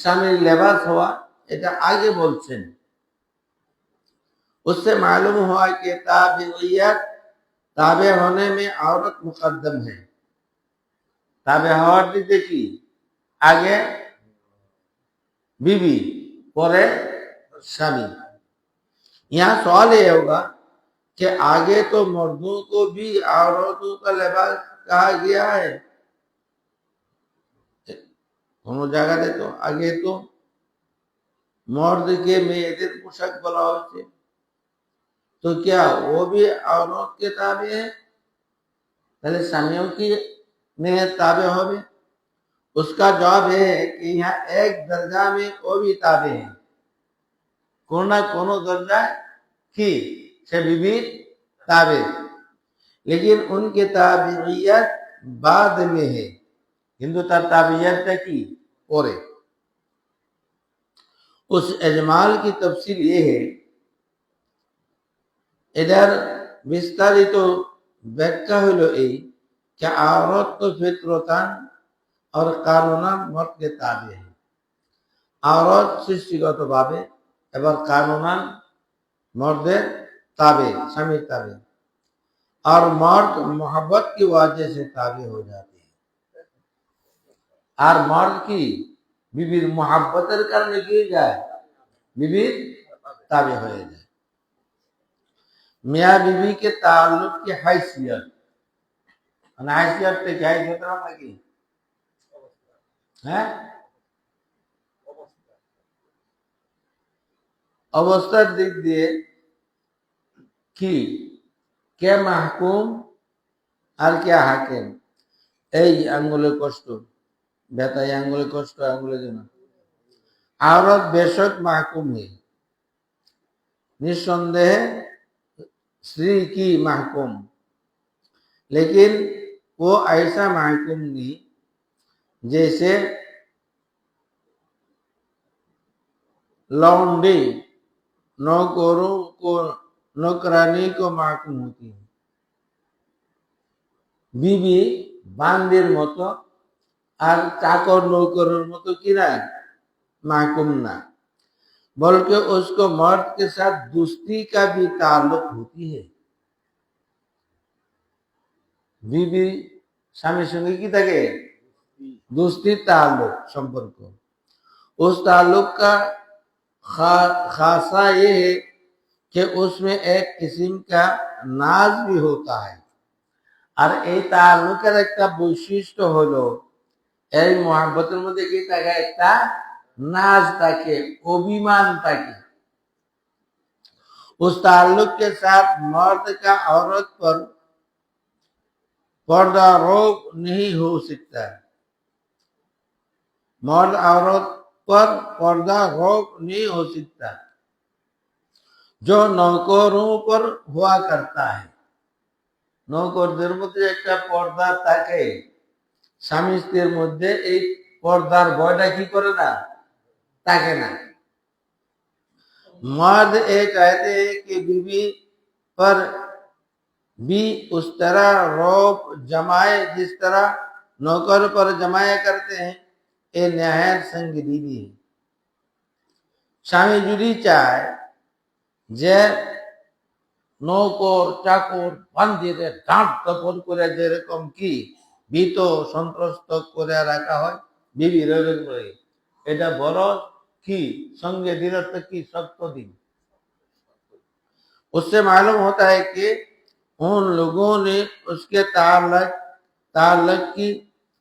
शामिल लिबास हुआ এটা आगे বলছেন। उससे मालूम हुआ कि ताबियत, ताबे होने में औरत मुकद्दम है। ताबे হওয়ার দিকে কি, আগে বিবি পরে স্বামী। यहाँ सवाल ये होगा कि आगे तो मर्दों को भी औरतों का लिबास कहा गया है, दोनों जगह दे तो आगे तो मर्द के मेয়েদের পোশাক বলা হচ্ছে, तो क्या वो भी औरत के ताबे है? पहले स्वामियों की में ताबे होवे? उसका जवाब है कि यहाँ एक दर्जा में वो भी ताबे है, कोनो ना कोनो दर्जा की से विविध ताबे, लेकिन उनके ताबियत बाद में है, हिंदू ताबियत की और उस इजमाल की तफसील ये है। इधर विस्तारित व्याख्या हलो এই कि औरत तो फितरतन और कानूनन मर्द के ताबे है। औरत सृष्टिगत भावे एवं कानूनन मर्दे ताबे, स्वामी ताबे, और मर्द मोहब्बत की वजह से ताबे हो जाते हैं, और मर्द की विविध मोहब्बतेर कारणे की जाए विविध ताबे हो जाए। मियाँ बीवी के ताल्लुक की हैसियत हैसियत क्या है हैं অবস্থার দিক দিয়ে কি কে মাহকুম আর কে হাকিম, এই আঙ্গুলে কষ্ট, ব্যথায় আঙ্গুলে কষ্ট, আঙ্গুলে যেন औरत बेशक महकुम है, निस्संदेह स्त्री की महकुम, लेकिन वो ऐसा महकुम नहीं जैसे लौंडी नौकरों को नौकरानी को महकुम होती है। बीबी बांदिर मतो और चाकर नौकरों मतो की ना महकुम ना, बल्कि उसको मर्द के साथ दोस्ती का भी ताल्लुक होती है। बीबी स्वामी संगे की तके दोस्ती ताल्लुक संपर्क, उस ताल्लुक का खासा ये है कि उसमें एक किस्म का नाज भी होता है, और এই তাল্লুকের একটা বৈশিষ্ট্য হলো এই মোহাব্বতের মধ্যে কি থাকে একটা नाज ताके, अभिमान ताके। उस ताल्लुक के साथ मर्द का औरत पर पर्दा रोक नहीं हो सकता, मर्द औरत पर पर्दा रोक नहीं हो सकता जो नौकरों पर हुआ करता है। नौकरদের মধ্যে একটা পর্দা থাকে, স্বামী স্ত্রীর মধ্যে এই পর্দার ভয়টা কি করে না ताके ना। मर्द ये चाहते हैं कि बीवी पर भी उस तरह रौब जमाए जिस तरह नौकर पर जमाया करते हैं, ये न्याय संग दीदी है। स्वामी जुदी चाहे जे नौकर चाकर बांधिए डांट तपन करे जेरकम की भीत सन्त्रस्त करे रखा है बीबी रहे, এটা বড় की संगे दिन की सख्त दिन। उससे मालूम होता है कि उन लोगों ने उसके ताल्लुक की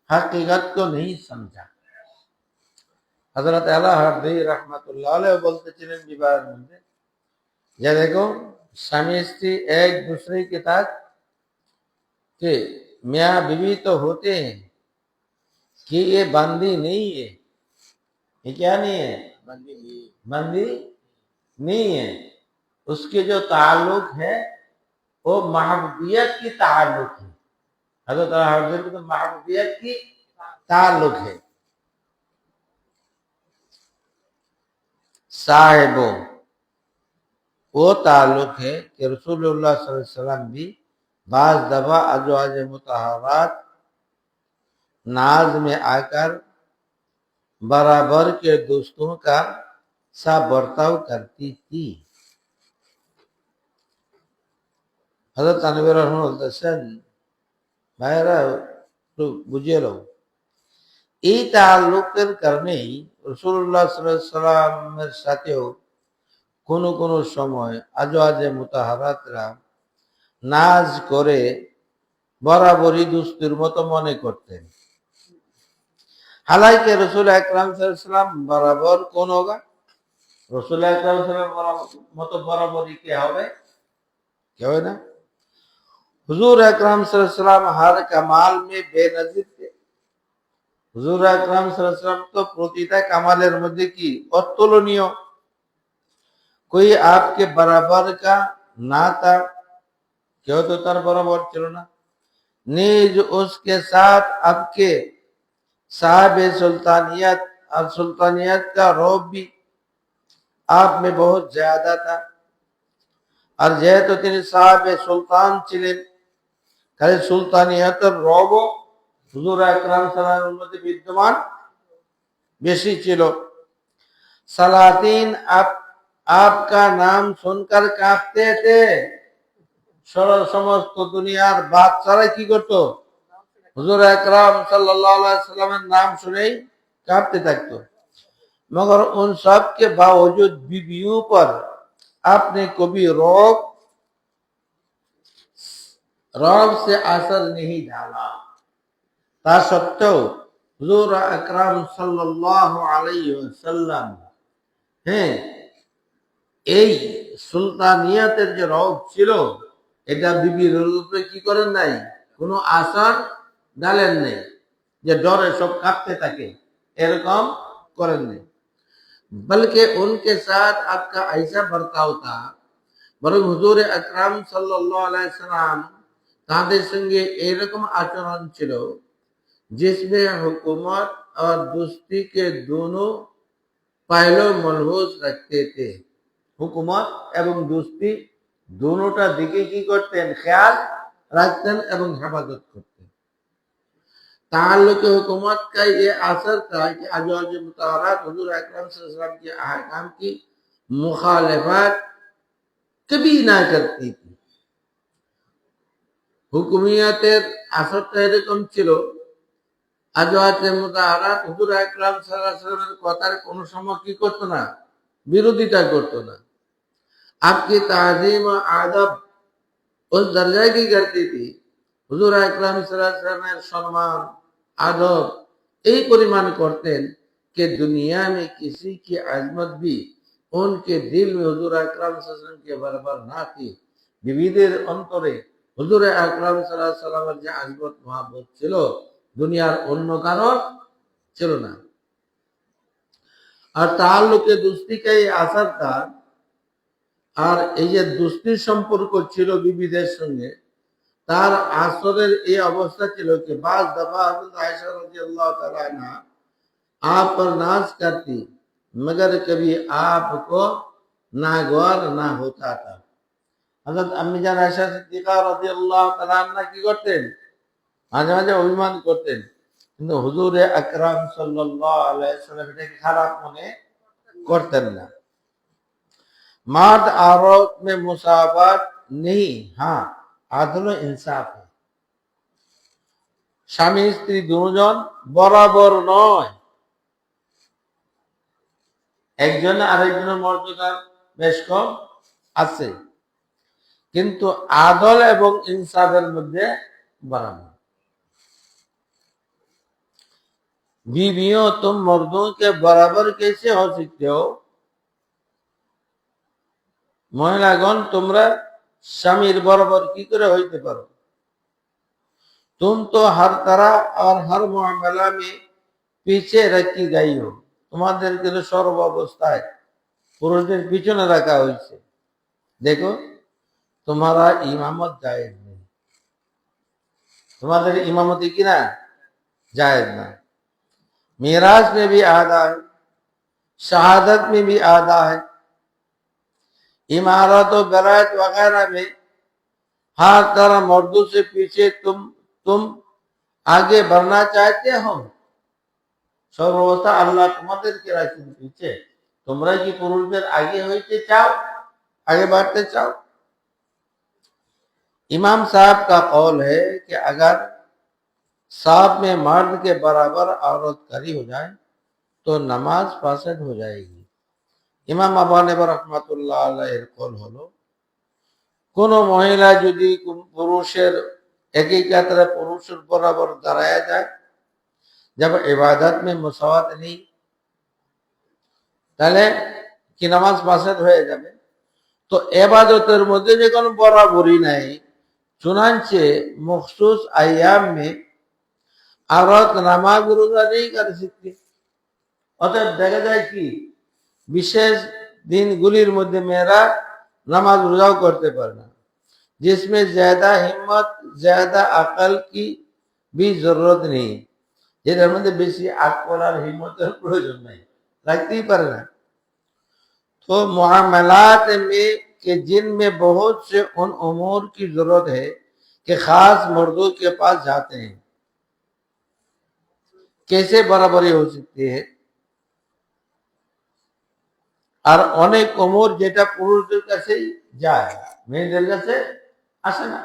हकीकत को नहीं समझा। हजरत आला हरदी रहमतुल्लाह अलैह बोलते चलें विवाह में, ये देखो स्वामी स्त्री एक दूसरे के साथ के मियाँ बीवी तो होते हैं कि ये बंदी नहीं है, ये क्या नहीं है बंदी नहीं है। उसके जो ताल्लुक है वो महबूबियत की ताल्लुक है, हजरत तो महबूबियत की ताल्लुक है। साहिबो वो ताल्लुक है कि रसूलुल्लाह सल्लल्लाहु अलैहि वसल्लम भी बाज दफा अज़वाज मुतहरात नाज में आकर बराबर के दोस्तों का सा बर्ताव करती थी। हजरत अनवर बोलतेছেন भाईरा तो बुझे लो, এই তাল্লুকের কারণেই রাসূলুল্লাহ সাল্লাল্লাহু আলাইহি ওয়াসাল্লামের সাথেও কোনো কোনো সময় আজওয়াজে মুতাহারাতরা নাজ করে বরাবরই দুস্তির মতো মনে করতেন। হালাইকে রসুল আকরাম সাল্লাল্লাহু আলাইহি ওয়াসাল্লাম বরাবর কোন হোগা, রসুল আকরাম সাল্লাল্লাহু আলাইহি ওয়াসাল্লাম মতো বরাবরই কে হবে? क्या है ना, हुजूर अकरम सल्लल्लाहु अलैहि वसल्लम हर कमाल में बेनजीर थे। हुजूर अकरम सल्लल्लाहु अलैहि वसल्लम तो प्रतिटा कमालेर मध्य की अतुलनीय, कोई आपके बराबर का ना था, क्यों तो तार बराबर चलो ना। निज उसके साथ आपके साहिब सुल्तानियत और सुल्तानियत का रौब भी आप में बहुत ज्यादा था। আর যেহেতু তিনি সাহাবে সুলতান ছিলেন, খালি সুলতানিয়াতের রব হুজুর আকরাম সাল্লাল্লাহু আলাইহি ওয়াসাল্লামের মধ্যে বিদ্যমান বেশি ছিল। সালাতিন आपका नाम सुनकर कांपते थे। সমস্ত দুনিয়ার বাদশারা কি করতো? হুজুর আকরাম সাল্লাল্লাহু আলাইহি ওয়াসাল্লামের নাম শুনেই कांपते থাকতো। मगर उन सब के बावजूद बीवियों पर आपने कभी रौब से असर नहीं डाला। ता सत्त्वेও হুজুর আকরাম সাল্লাল্লাহু আলাইহি ওয়াসাল্লাম হ্যাঁ এই সুলতানিয়াতের যে রব ছিল এটা বিবির উপরে কি করেন নাই, কোনো আসর ডালেন নাই, যে ডরে সব কাঁপতে থাকে এরকম করেন নাই। बल्कि उनके साथ आपका ऐसा बर्ताव था, বরং হুজুর আকরাম সাল্লাল্লাহু আলাইহি ওয়াসাল্লাম তাদের সঙ্গে এরকম আচরণ ছিল जिसमें हुकूमत और दोस्ती के दोनों पहलू मलहूज रखते थे। हुकूमत एवं दोस्ती दोनोटा दिखे की करतें, ख्याल रखतें एवं हिफाजत करतें। ताल्लुक हुकूमत का ये असर था कि अज़वाज मुतहहरात हुजूर अकरम सल्लल्लाहु अलैहि वसल्लम के अहकाम की मुखालिफत कभी ना करती थी। हुकूमियतेर असरটা এরকম ছিল, আজওয়াজে মুতাহারাত হুজুর আকরাম সাল্লাল্লাহু আলাইহি ওয়াসাল্লামের কথার কোনো সময় কি করতো না, বিরোধিতা করতো না। आपकी ताजीम और आदब उस दर्जा की करती थी, হুজুর আকরাম সাল্লাল্লাহু আলাইহি ওয়াসাল্লামের সম্মান आदब এই পরিমাণ করতেন कि दुनिया में किसी की अजमत भी उनके दिल में हुजूर আকরাম সাল্লাল্লাহু আলাইহি ওয়াসাল্লাম के बराबर ना थी। বিবিদের অন্তরে হুজুর আকরাম সাল্লাল্লাহু আলাইহি ওয়াসাল্লামের যে আজমত মহব্বত ছিল দুনিয়ার অন্য কারো ছিল না। আর তাআল্লুকে দুস্তি কা এই আসরটা, আর এই যে দুস্তির সম্পর্ক ছিল বিবিদের সঙ্গে, তার আসরের এই অবস্থা ছিল कि बाज दफा हज़रत आयशा रज़ियल्लाहु ताला अन्हा आप पर नाज करती, मगर कभी आपको नागवार ना होता था। हज़रत अम्मी जान आयशा सिद्दीक़ा रज़ियल्लाहु ताला अन्हा কি করতেন, মাঝে মাঝে অভিমান করতেন, কিন্তু হুজুর আকরাম সাল্লাল্লাহু আলাইহি ওয়াসাল্লাম এটাকে খারাপ মনে করতেন না। मर्द औरत में मुसावात नहीं, हाँ आदल व इंसाफ है। স্বামী স্ত্রী দুজন বরাবর নয়, একজন আরেকজনের মর্যাদা বেশ কম আছে, কিন্তু আদল এবং ইনসাফের মধ্যে बराबर। बीवियों तुम मर्दों के बराबर कैसे हो सकते हो? महिलागण তোমরা স্বামীর বরাবর কি করে হইতে পারো? तुम तो हर तरह और हर मामला में पीछे रखी गई हो। তোমাদেরকে তো সর্ব অবস্থায় পুরুষদের পিছনে রাখা হয়েছে। देखो तुम्हारा इमामत जायज नहीं, তোমাদের ইমামতি কি না जायज ना। मिराज में भी आधा है, शहादत में भी आधा है, इमारत और गरायत वगैरह में हर तरह मर्दों से पीछे तुम आगे बढ़ना चाहते हो। सर्वोच्च अल्लाह তোমাদেরকে রাখেন पीछे, তোমরা কি পুরুষদের आगे হইতে চাও, आगे बढ़ते चाहो। इमाम साहब का कौल है कि अगर साहब में मर्द के बराबर औरत खड़ी हो जाए तो नमाज फासद हो जाएगी। ইমাম আবু হানিফা রাহমাতুল্লাহ আলাইহির কল হলো, কোন মহিলা যদি পুরুষের একই কাতারে পুরুষের বরাবর দাঁড়ায় যায়, जब इबादत में मुसावात नहीं, তাহলে কি নামাজ ফাসেদ হয়ে যাবে? তো ইবাদতের মধ্যে যে কোনো বরাবরই নাই, चुनांचे मखसूस अय्याम में औरत नमाज रोजा नहीं कर सकती। অতএব দেখা যায় কি বিশেষ দিনগুলির মধ্যে মেয়েরা নামাজ রোজাও করতে পারে না, जिसमें ज्यादा हिम्मत ज्यादा अकल की भी जरूरत नहीं, যেটার মধ্যে বেশি আকল আর হিম্মতের প্রয়োজন নাই, রাখতেই পারে না। तो मुआमलात में कि जिनमें बहुत से उन उमूर की जरूरत है कि खास मर्दों के पास जाते हैं, कैसे बराबरी हो सकती है? আর অনেক উমর যেটা পুরুষদের কাছেই যায়, মেয়েদের কাছে আসে না,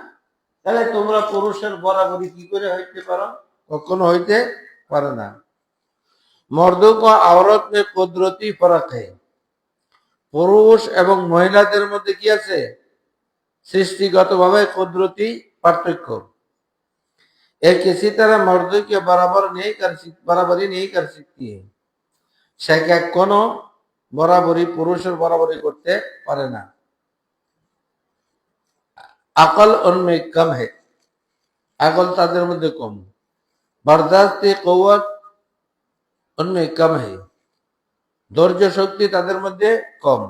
তাহলে তোমরা পুরুষের বরাবরি কি করে হইতে পারো? কখনো হইতে পারে না। मर्दों को औरत में कुदरती फर्क है, পুরুষ এবং মহিলাদের মধ্যে কি আছে? সৃষ্টিগতভাবে কুদরতি পার্থক্য। एक किसी तरह मर्दों के बराबरी नहीं कर सकती है, সে কোনো বরাবরি পুরুষের বরাবরি করতে পারে না। আকল उनमें कम है, আকল তাদের মধ্যে কম। बर्दाश्त कुव्वत उनमें कम है, ধৈর্য শক্তি তাদের মধ্যে কম।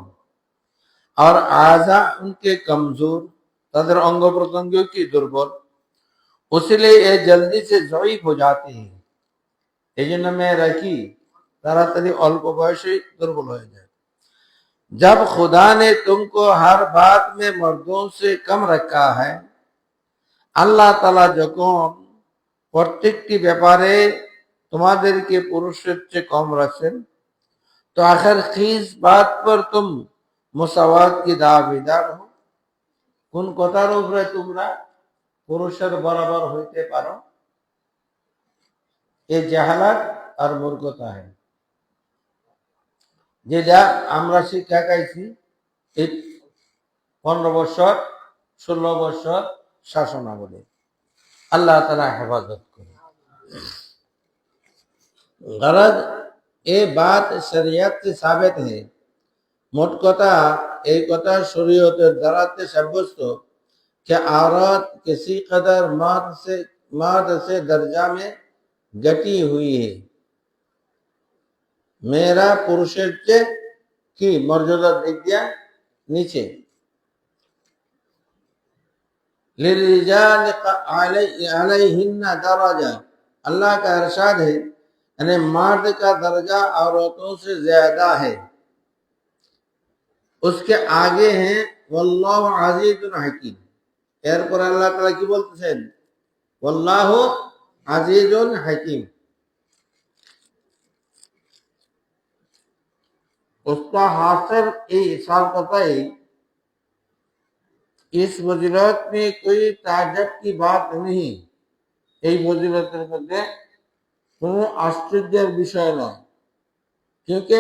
और आजा उनके कमजोर, তাদের অঙ্গ প্রত্যঙ্গ কি দুর্বল। उसलिए ये जल्दी से ज़ईफ हो जाते हैं, এই জন্য মেয়েরা কি তাড়াতাড়ি অল্প বয়সে দুর্বল হয়ে যায়। जब खुदा ने तुमको हर बात में मर्दों से कम रखा है, আল্লাহ তাআলা যখন প্রত্যেকটি ব্যাপারে তোমাদেরকে পুরুষের চেয়ে কম রাখছেন, तो आखिर किस बात पर तुम मुसावात की दावेदार हो? কোন কথার উপরে তোমরা পুরুষের বরাবর হইতে পারো? এই জাহালাত আর মূর্খতা है, যেটা আমরা শিক্ষা পাইছি এই 15 বছর 16 বছর শাসনামলে। আল্লাহ তাআলা হেফাজত করে। गरज ये बात शरीयत से साबित है, मोट कथा एक कथा शरीयतेर द्वाराते साब्यस्त कि औरत किसी कदर मर्द से दर्जा में घटी हुई है, मेरा पुरुषेर चेয়ে কি মর্যাদার দিক দিয়ে নিচে। लिरिजाल अलैहिन्ना दरजा, अल्लाह का इरशाद है, यानी मर्द का दर्जा औरतों से ज्यादा है, उसके आगे हैं वल्लाहु अजीजुन हकीम। এরপর আল্লাহ তাআলা কি বলতেছেন? वल्लाहु अजीजुन हकीम। उसका हासिल ये इशार करता है, इस फजीलत में कोई ताज्जुब की बात नहीं, এই ফজিলতের মধ্যে কোনো আশ্চর্যের বিষয় নয়, क्योंकि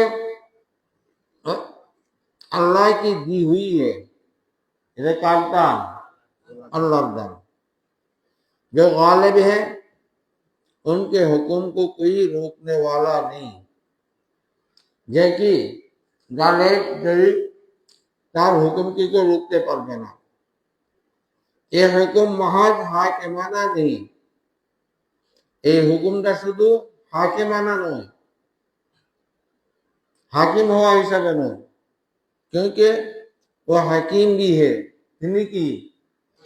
अल्लाह की दी हुई है, इसे काटता अल्लाह दान, जो गालिब है उनके हुक्म को कोई रोकने वाला नहीं, जैकि गालिब जरी तार हुक्म की को रोकते पारबे ना। ये हुक्म महज हाकिमाना नहीं, এই হুকুমটা শুধু হাকিমানা নয়, हाकिम हुआ हिसाब नয়, क्योंकि वो हकीम भी है, তিনি কি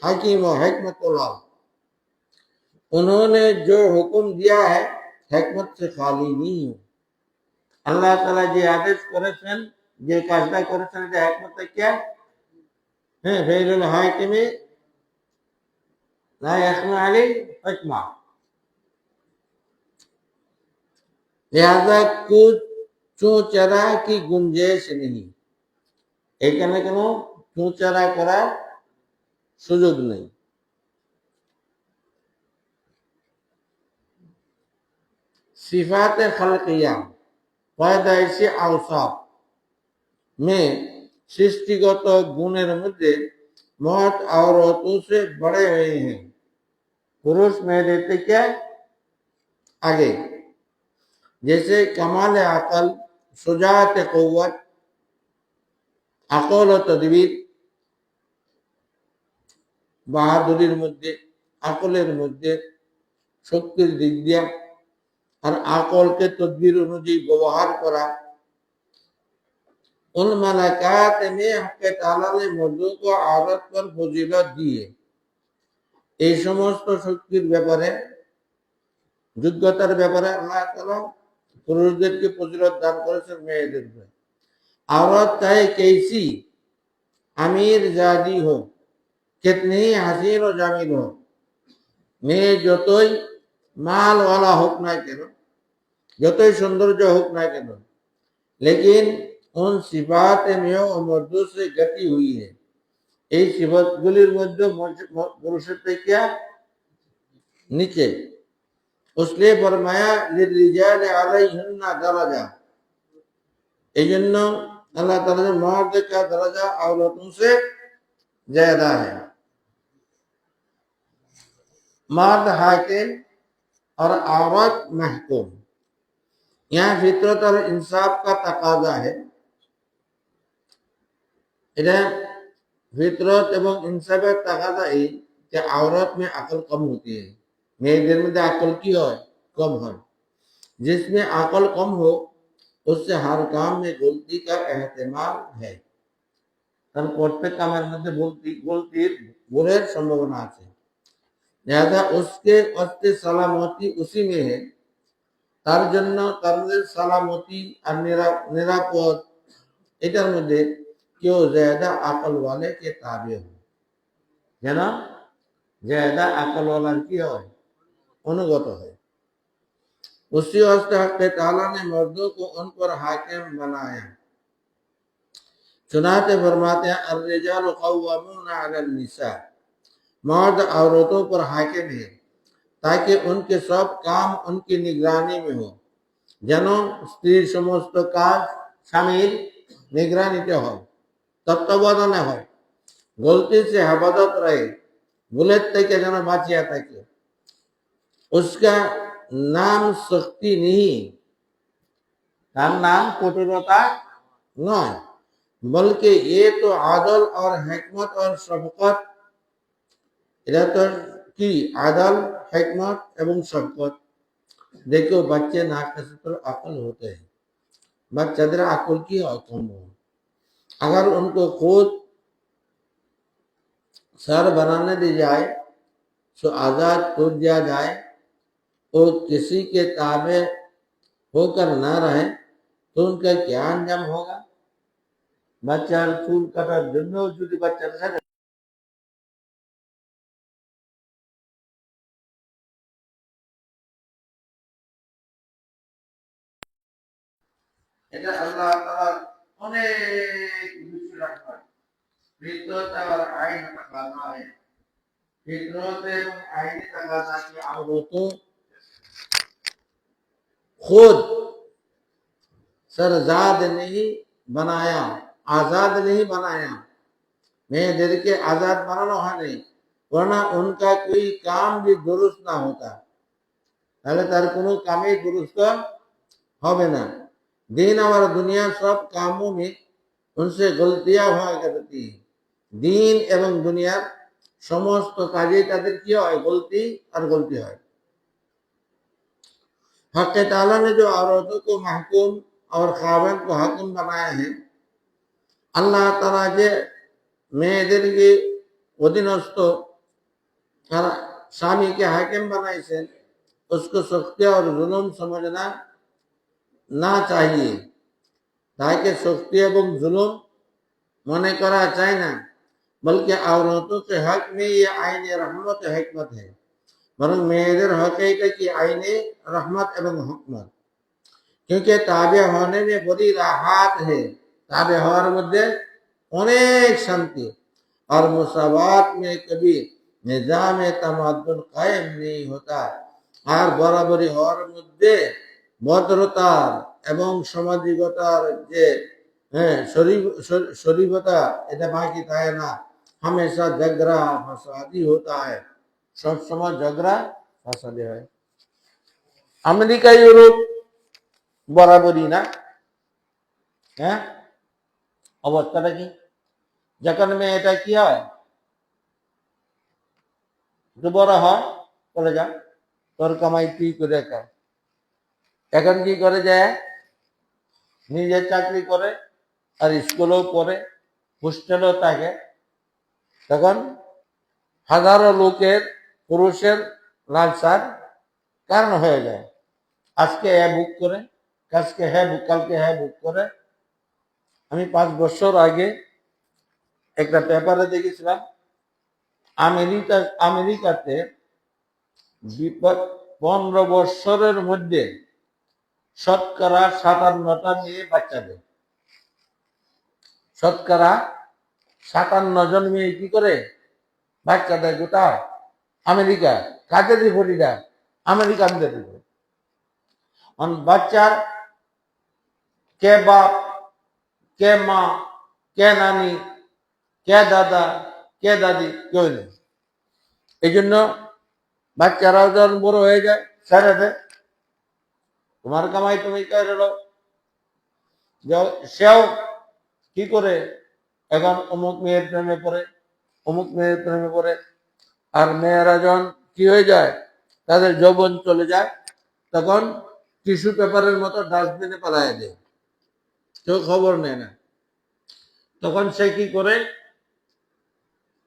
हकीम और हिकमतुल्लाह। उन्होंने जो हुक्म दिया है हिकमत से खाली नहीं है। আল্লাহ তাআলা যে আদেশ করেছেন, যে কাজটা করেছেন, এটা হিকমত क्या है? ফাইলুল হাকিমি লা ইয়াখমা আলী হিকমা। लिहाजा कुछ চুঁচেরা की गुंजाइश नहीं, এখানে কোনো চুঁচেরা করার সুযোগ নেই। सिफात खलकिया पैदाइशी औसाफ, में सृष्टिगत गुणेर मध्य मर्द औरतों से बड़े हुए हैं, पुरुष मेरे क्या आगे। जैसे कमाल अकल, शुजात कुव्वत, अकल और तदबीर, বাহাদুরির মধ্যে, আকলের মধ্যে, শক্তির দিক দিয়া আর আকলকে তদবির অনুযায়ী ব্যবহার করা। उन मलाकात में हक़ ताला ने मर्दों को औरत पर फजीलत दी है। এই সমস্ত শক্তির ব্যাপারে, যোগ্যতার ব্যাপারে আল্লাহ তাআলা পুরুষদেরকে ফজিলত দান করেছেন মেয়েদেরকে। औरत चाहे कैसी अमीर जादी हो, कितनी ही हसीन और जामिल हो, মেয়ে যতই মালওয়ালা হোক না কেন, যতই সৌন্দর্য হোক না কেন, लेकिन उन सिफात में और मर्दों से गति हुई है। এই সিফাতগুলির মধ্যে পুরুষের থেকে নিচে। उसलिए फरमाया लिर्रिजाल अलैहिन्ना दरजा, এই জন্য अल्लाह ताला ने मर्द का दर्जा औरतों से ज्यादा है। मर्द हाकिम और औरत महकूम। यहाँ फितरत और इंसाफ का तकाजा है। এটা फितरत এবং इंसाफের तकाजा এই যে औरत में अकल कम होती है, মেয়েদের মধ্যে अकल কি হয়, कम হয়। जिसमें अकल कम हो उससे हर काम में गलती का एहतमाल है। কারণ প্রত্যেক কামের মধ্যে গলতির ভুলের সম্ভাবনা আছে। लिहाजा उसके वस्ते सलामती उसी में है। তার জন্য তার মধ্যে সালামতি আর নিরাপদ এটার মধ্যে কেউ ज़्यादा अकल वाले के ताबे हो, যেন ज़्यादा अकल वाला কি হয়, অনুগত হয়। उसी वास्ते हक़ ताला ने मर्दों को उन पर हाकिम बनाया। चुनाते फरमाते हैं अर्रिजालु क़व्वामूना अलन निसा, मर्द औरतों पर हाकिम है ताकि उनके सब काम उनकी निगरानी में हो। যেন স্ত্রীর সমস্ত কাজ স্বামীর নিগরানিতে হয়, তত্ত্বাবধানে হয়, गलती से हेफाजत रहे, भूलेर থেকে যেন বাঁচিয়া থাকে। उसका नाम सख्ती नहीं, তার নাম কঠোরতা নয়, बल्कि ये तो आदल और हिकमत और शफकत। এটা তো কি आदल, हिकमत एवं शफकत। देखो बच्चे नाक से तो अकल होते हैं, बच्चाদের अकल की कम हो। अगर उनको खुद सर बनाने दी जाए, तो आजाद छोड़ दिया जाए और किसी के ताबे होकर ना रहे, तो उनका क्या अंजाम होगा। বাচ্চার চুল কাটার জন্য যদি বাচ্চার সাথে এটা আল্লাহ তাআলার অনেক কিছু রাখা ফিতরত আর আইন তাকাজা है। फितरत एवं आईनी तकाजा की औरतों खुद सरजाद नहीं बनाया, आजाद नहीं बनाया, মেয়েদেরকে आजाद बनाना হয়নি, वरना उनका कोई काम भी दुरुस्त ना होता, তাহলে তার কোনো কামই दुरुस्त হবে না। दिन और दुनिया सब कामों में उनसे गलतियां हुआ करती है। दिन एवं दुनिया समस्त काजे ताদের কি হয়, गलती और गलती হয়। हक़ ताला ने जो औरतों को महकूम और खाविन को हाकिम बनाया है, अल्लाह ताला जे মেয়েদেরকে অধীনস্থ আর স্বামীকে হাকিম বানাইছেন, उसको सख्ती और जुल्म समझना ना चाहिए। ताकि सख्ती एवं जुल्म मने करा चाहे ना, बल्कि औरतों के हक में ये आईन रहमत हिकमत है। बरং মেয়েদের হকে এটা কি आईने रहमत एवं हिकमत। क्योंकि ताबे होने में बड़ी राहत है, ताबे हওয়ার মধ্যে अनेक शांति और मुसावात में कभी निजाम तमद्दुन कायम नहीं होता। और बराबरी हওয়ার মধ্যে ভদ্রতার এবং সামাজিকতার যে হ্যাঁ, শরীফতা এটা বাকি থাকে না, হামেশা ঝগড়া ফাসাদি হতা হয়, সব সময় ঝগড়া ফাসাদি হয়। আমেরিকা ইউরোপ বরাবরই না, হ্যাঁ, অবস্থাটা কি? যেখানে এটা কি হয়, বড় হয়, চলে যা, তোর কামাই তুই করে খায়। এখন কি করে যায়, নিজের চাকরি করে আর স্কুলেও পড়ে, হোস্টেলেও থাকে, তখন হাজারো লোকের পুরুষের লালসার কারণ হয়ে যায়। আজকে বুক করে, কালকে বুক করে। আমি 5 বছর আগে একটা পেপারে দেখেছিলাম, আমেরিকাতে 15 বছরের মধ্যে শতকরা 57টা মেয়ে বাচ্চা দেয়। শতকরা 57 জন মেয়ে কি করে বাচ্চা দেয়? গোটা আমেরিকা, কাজের রিপোর্টিটা আমেরিকানদের রিপোর্ট। বাচ্চার কে বাপ, কে মা, কে নানি, কে দাদা, কে দাদি, কেউ নেই। এই জন্য বাচ্চারাও যখন বড় হয়ে যায়, ছেড়ে দেয়, তোমার কামাই তুমি করে দাও। সেও কি করে, এখন অমুক মেয়ের প্রেমে পড়ে, অমুক মেয়ের প্রেমে পড়ে। আর মেয়েরা যখন কি হয়ে যায়, তাদের যৌবন চলে যায়, তখন টিস্যু পেপারের মতো ডাস্টবিনে পালায় দেয়, কেউ খবর নেয় না। তখন সে কি করে,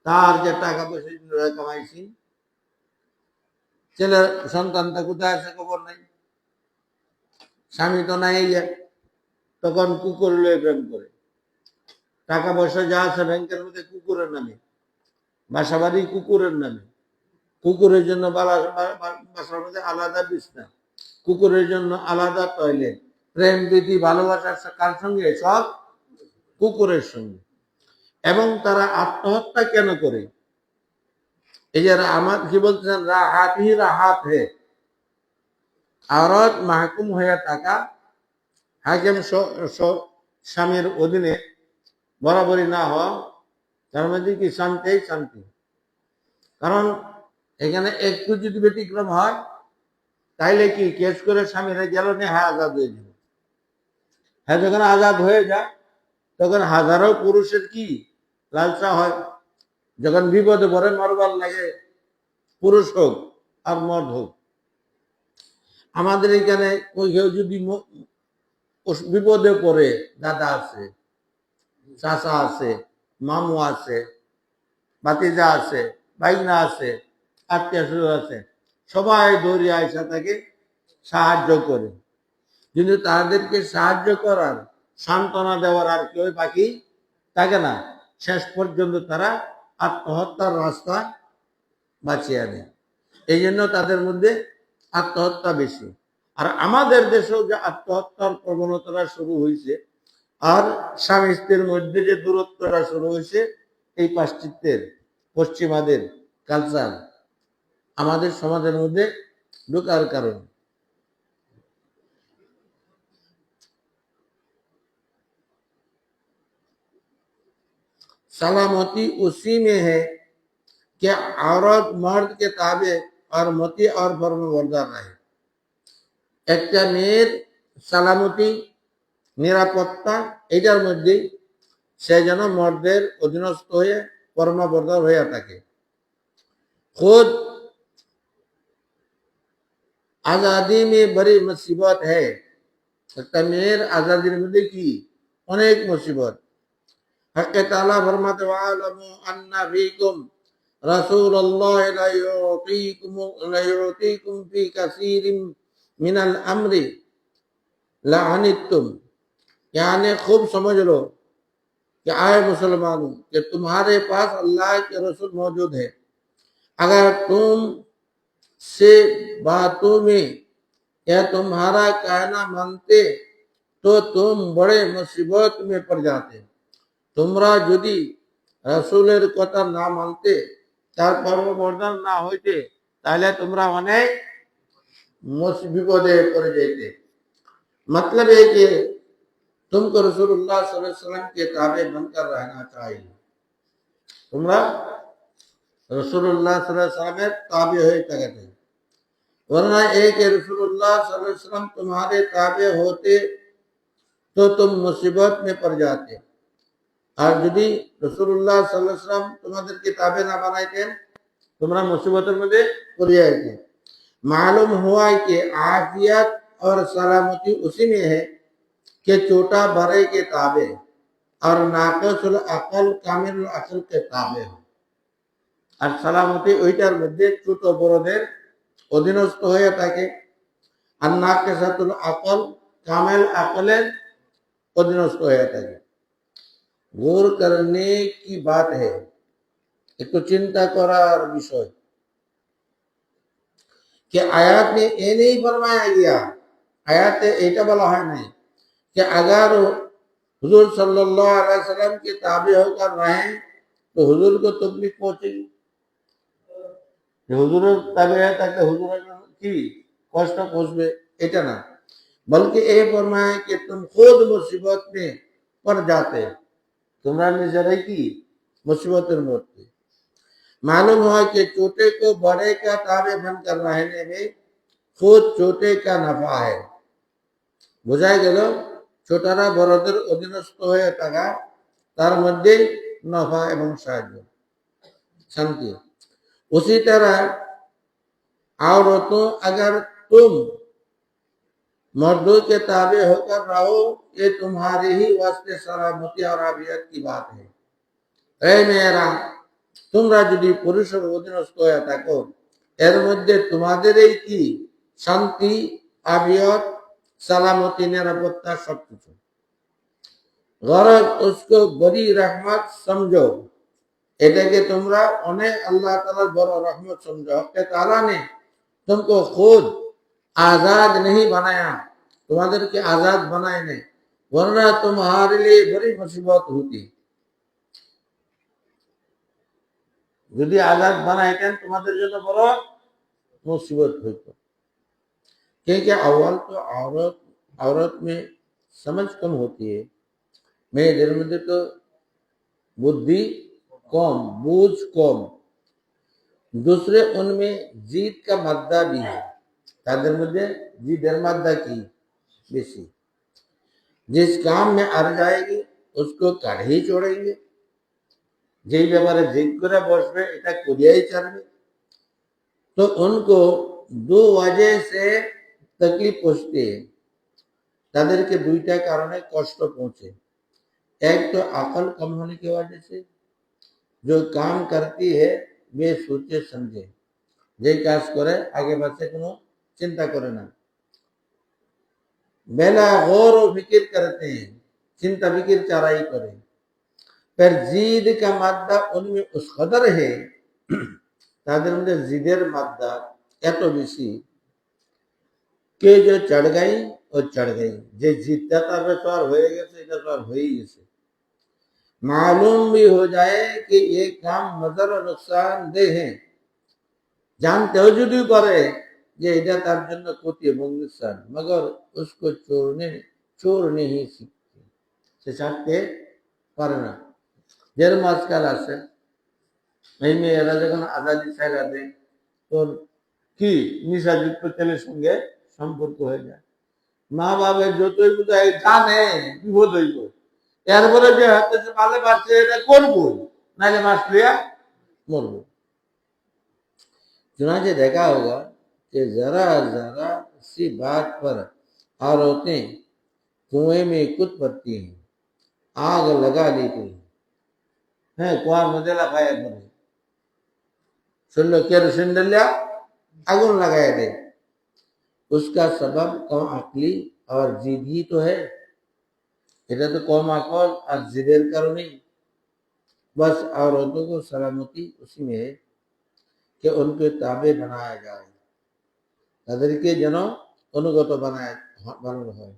তার যে টাকা পয়সা কামাইছি, ছেলের সন্তানটা কোথায় আছে খবর নাই, স্বামী তো নাই, তখন কুকুর লয়ে প্রেম করে। টাকা পয়সা যা আছে ব্যাংকের মধ্যে কুকুরের নামে, বাসা বাড়ি কুকুরের নামে, কুকুরের জন্য বাসার মধ্যে আলাদা বিছনা, কুকুরের জন্য আলাদা টয়লেট, প্রেম প্রীতি ভালোবাসার কার সঙ্গে? সব কুকুরের সঙ্গে। এবং তারা আত্মহত্যা কেন করে? এই যে আমার কি বলছেন, রাহাত হে, আওরাত মাহকুম হয়ে থাকা, হাকিম স্বামীর অধীনে বরাবরই না হওয়া, তার মধ্যে কি শান্তি। কারণ এখানে একটু যদি ব্যতিক্রম হয়, তাইলে কি কেস করে স্বামীরা গেল না, হ্যাঁ আজাদ হয়ে যাবে। হ্যাঁ, যখন আজাদ হয়ে যায়, তখন হাজারো পুরুষের কি লালসা হয়, যখন বিপদে পড়ে মরবার লাগে, পুরুষ হোক আর মর্দ হোক। আমাদের এখানে কেউ যদি বিপদে পড়ে, দাদা আছে, চাচা আছে, মামু আছে, ভাতিজা আছে, ভাইনা আছে, আত্মীয় স্বজন আছে, সবাই দৌড়ে আইসা তাকে সাহায্য করে। কিন্তু তাদেরকে সাহায্য করার, সান্ত্বনা দেওয়ার আর কেউ বাকি থাকে না। শেষ পর্যন্ত তারা আত্মহত্যার রাস্তা বাঁচিয়ে আনে। এই জন্য তাদের মধ্যে আত্মহত্যা বেশি। আর আমাদের দেশেও যে আত্মহত্যার প্রবণতাটা শুরু হয়েছে, আর স্বামী স্ত্রীর মধ্যে যে দূরত্বটা শুরু হয়েছে, এই পাশ্চাত্যের পশ্চিমাদের কালচার আমাদের সমাজের মধ্যে ঢোকার কারণে। सलामती उसी में है कि औरत मर्द के ताबे और मती और फर्मबरदार रहे। একটা মেয়ের সালামতি, নিরাপত্তা, এটার মধ্যেই সে যেন মর্দের অধীনস্থ হয়ে ফর্মাবরদার হয়ে থাকে। खुद आजादी में बड़ी मुसीबत है। একটা মেয়ের আজাদির মধ্যে কি অনেক মুসিবত। हक ताला फरमाते वालमु अन्ना फीकुम रसूलुल्लाह ला युतीकुम फी कसीरिम मिनल अम्रि लानितुम, यानी खूब समझ लो कि आए मुसलमानों कि तुम्हारे पास अल्लाह के रसूल मौजूद है। अगर तुम से बातों में या तुम्हारा कहना मानते तो तुम बड़े मुसीबत में पड़ जाते। তোমরা যদি রাসূলের কথা না মানতে, তার কর্মবর্ধন না হইতে, তাহলে তোমরা অনেক বিপদে পড়ে যেতে। मतलब है कि तुमको रसूलुल्लाह सल्लल्लाहु अलैहि वसल्लम के ताबे बनकर रहना चाहिए। তোমরা रसूलुल्लाह सल्लल्लाहु अलैहि वसल्लम ताबे হয়ে থাকতে, वरना एक रसूलुल्लाह सल्लल्लाहु अलैहि वसल्लम तुम्हारे ताबे होते तो तुम मुसीबत में पड़ जाते, और यदि रसूलुल्लाह सल्लल्लाहु अलैहि वसल्लम তোমাদেরকে ताबे ना बनाইতেন তোমরা मुसीबतेর মধ্যে पड़ जाते। मालूम हुआ कि आफियत और सलामती उसी में है कि छोटा बड़े के ताबे और नाक़िसुल अक़ल कामिलुल अक़ल के ताबे हो। আর সালামতি ওইটার মধ্যে ছোট বড়দের অধীনস্থ হয়ে থাকে, আর নাকিসাতুল আকল কামেল আকলের অধীনস্থ হয়ে থাকে। गौर करने की बात है, একটু চিন্তা করার বিষয় कि आयत में ये नहीं फरमाया गया, आयत ऐसा बोला है नहीं कि अगर हुजूर सल्लल्लाहु अलैहि वसल्लम के ताबे होकर रहें तो हुजूर को तकलीफ पहुंचेगी। হুজুরের তাবে থাকলে হুজুরের কি কষ্ট পৌঁছবে এটা না, বলকে এই ফরমায় कि तुम खुद मुसीबत में पड़ जाते, তোমরা নিজেরাই কি मुसीबतेर মধ্যে। मालूम हुआ कि छोटे को बड़े का ताबे बनकर रहने में खुद छोटे का नफा है। বোঝা গেল ছোটরা বড়দের অধীনস্থ হয়ে থাকা তার মধ্যে নফা এবং সাহায্য শান্তি। उसी तरह औरतों अगर तुम मर्दों के ताबे होकर रहो ये तुम्हारे ही वास्ते सलामती और आफियत की बात है। ऐ मेरा তোমরা যদি পুরুষের অধীনস্থ হয়ে থাকো এর মধ্যে তোমাদেরই কি শান্তি, আফিয়ত, सलामती, निरापत्ता सब कुछ। गरज उसको बड़ी रहमत समझो, এটাকে তোমরা অনেক আল্লাহ তাআলার বড় রহমত समझो। हक़ ताला ने तुमको खुद आजाद नहीं बनाया, তোমাদেরকে आजाद बनाए नहीं, वरना तुम्हारे लिए बड़ी मुसीबत होती। যদি आजाद बनाएतें তোমাদের জন্য বড় मुसीबत হতো। क्योंकि अव्वल तो औरत में समझ कम होती है, मेয়েদের মধ্যে তো बुद्धि कम, बूझ कम। दूसरे उनमें जीत का मादा भी है, ताদের মধ্যে জিদের মাদ্দা কি বেশি। जिस काम में अड़ जाएगी उसको काढ़ ही छोड़ेंगे, যেই ব্যাপারে জিদ করে বসবে এটা করিয়াই ছাড়বে। तो उनको दो वजह से तकलीफ पहुंचती है, তাদেরকে দুইটা কারণে কষ্ট পৌঁছে। एक तो अकल कम होने की वजह से, जो काम करती है वे सोचे समझे, যে কাজ করে আগে পাশে কোনো চিন্তা করে না। बेला गौर व फिक्र करते हैं, चिंता फिक्र चाराई करे। पर जिद का मादा उनमें उस कदर है, তাদের মধ্যে জিদের মাদ্দা এত বেশি কে যে চढ़ गई और चढ़ गई, যে জিদটা তার তো আর হয়ে গেছে, এটা তো আর হয়েই গেছে। मालूम भी हो जाए कि ये काम मजर और नुकसानदेह है, जानतेও যদি করে যে এটা তার জন্য ক্ষতি এবং নুকসান, मगर उसको छोड़ नहीं सीखते, সে ছাড়তে পারে না। যেরকম আজকাল আছে এই মেয়েরা যখন আজাদি ছাড়া দেয় তোর কি নিশাযুক্ত ছেলের সঙ্গে সম্পর্ক হয়ে যায়। মা বাবার যতই বুঝায় জানে বিপদ হইব, এরপরে যে হাতে পালে বাঁচছে এটা করবো, नाले मास लिया मरबो। चुनाचे देखा होगा कि जरा जरा सी बात पर औरतें कुएं में कूद पड़ती हैं, आग लगा लेती हैं, कुआं में जला खाया मरे, सुन लो केरोसिन डालिया आगुन लगाया दे। उसका सबब कम अक्ली और जिद ही तो है। এটা তো কম আকল আর জিদের কারণেই। बस औरतों को सलामती उसी में है कि उनके ताबे बनाया जाए, তাদেরকে যেন অনুগত বানানো হয়।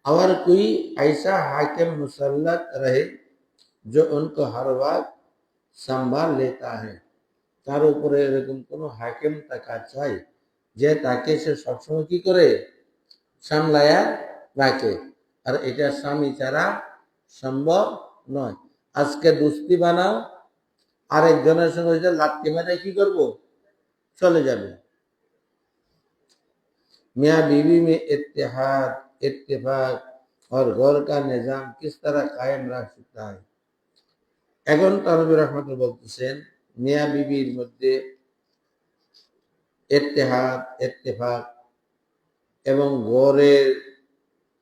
और कोई ऐसा हाकिम मुसल्लत रहे जो उनको हर वक्त संभाल लेता है, তার উপরে এরকম কোনো হাকিম থাকা চাই যে তাকে সে সবসময় কি করে সামলায়া রাখে, আর এটা স্বামী ছাড়া সম্ভব নয়। আজকে দুস্তি বানাও, আরেকজনের সঙ্গে লাত্তি মারে কি করব, চলে যাবে। मियाँ बीवी में इत्तेहाद, इत्तेफाक और घर का निजाम किस तरह कायम रख सकता है। এখন তানভীর রহমাতুল্লাহ বলতেছেন মিয়াঁ বিবির মধ্যে ইত্তেহাদ, ইত্তেফাক এবং ঘরের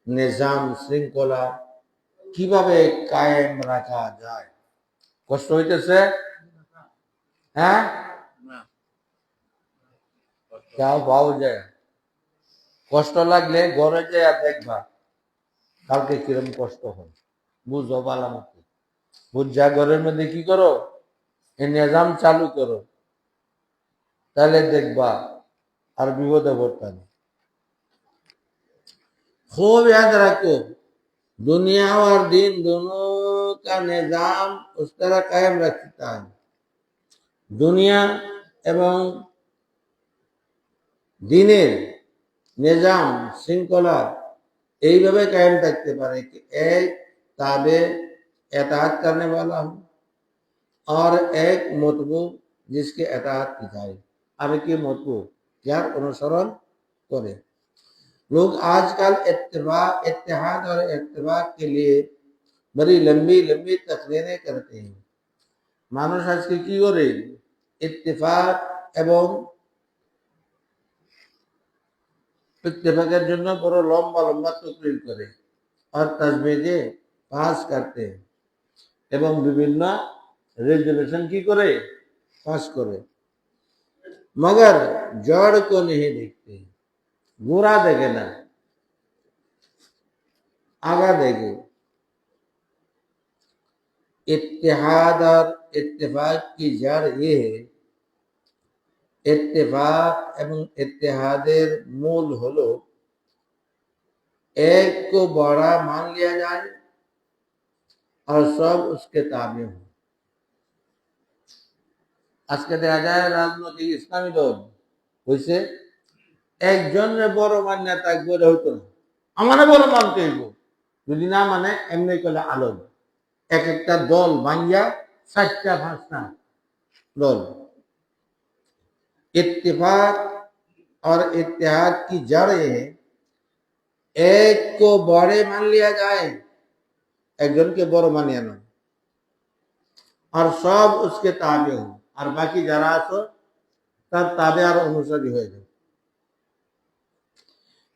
নিজাম শৃঙ্খলা কিভাবে কায়েম রাখা যায়। কষ্ট হইতেছে? হ্যাঁ, যাও পাও যায়। কষ্ট লাগলে ঘরে যায় দেখবা কালকে কিরম কষ্ট হয়, বুঝো ভালো মতো। বুঝা ঘরের মধ্যে কি করো, এই নিজাম চালু করো, তাহলে देखबा और विपदे पड़ता नहीं। खूब याद रखो, दुनिया और दीन दोनों का निजाम उस तरह कायम रखता है। दुनिया एवं दीनेर निजाम श्रृंखला এইভাবে कायम থাকতে পারে कि एक ताबे एताअत करने वाला हो और एक मतबू जिसके एताअत की जाए। আর কি मतबू यार अनुसरण करे। लोग आजकल इत्तेहाद और इत्तेफाक के लिए बड़ी लंबी लंबी तकरीरें करते हैं। মানুষ আজকে কি করে ইত্তেফাক এবং ইত্তেফাকের জন্য বড় লম্বা লম্বা তকরির করে আর তাজবিদে পাস করতে এবং বিভিন্ন রেজুলেশন কি করে পাস করে, मगर जड़ को नहीं देखते। गोरा देखे ना, आगा देखे। इत्तेहाद और इत्तेफाक की जड़ ये है, इत्तेफाक एवं इत्तेहादेर मूल हलो एक को बड़ा मान लिया जाए और सब उसके ताबे हो। আজকে দেখা যায় রাজনৈতিক ইসলামী দল হয়েছে একজনের বড় মান্যতা থাকবে হইতো না, আমার বড় মানতে হইব, যদি না মানে এমনি করলে আলোর এক একটা দল ভাঙ্গিয়া 4টা 5টা दल। इत्तेफाक और इत्तेहाद की जड़ है एक को बड़े मान लिया जाए, एक जन के बड़ो मानिया ना, और सब उसके ताबे हो, और बाकी जरा आसो तब ताबे और अनुसारी हो जाए।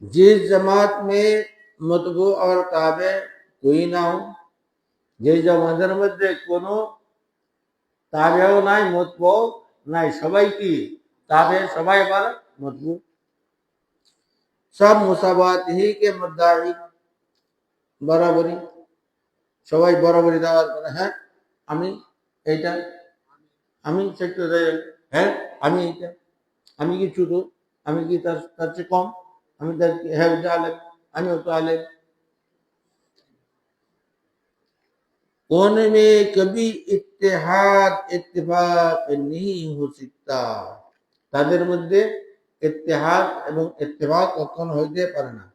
जिस जमात में मतबू और ताबे कोई ना हो, जिस जमातेर मध्य कोनो ताबेও নাই मतबू নাই, সবাই কি ताबे, সবাই আবার मतबू, सब मुसावात ही के मुद्दाई, बराबरी, সবাই বরাবরি দেওয়ার পরে হ্যাঁ আমি এইটা, আমি সেক্রেটারি, হ্যাঁ আমি এইটা, আমি কি ছোট, আমি কি তার তার চেয়ে কম, আমি তার হ্যাঁ আলেম, আমিও তো আলেম। उनमें कभी इत्तेहाद इत्तेफाक नहीं हो सकता, তাদের মধ্যে इत्तेहाद এবং इत्तेफाक কখনো হইতে পারে না।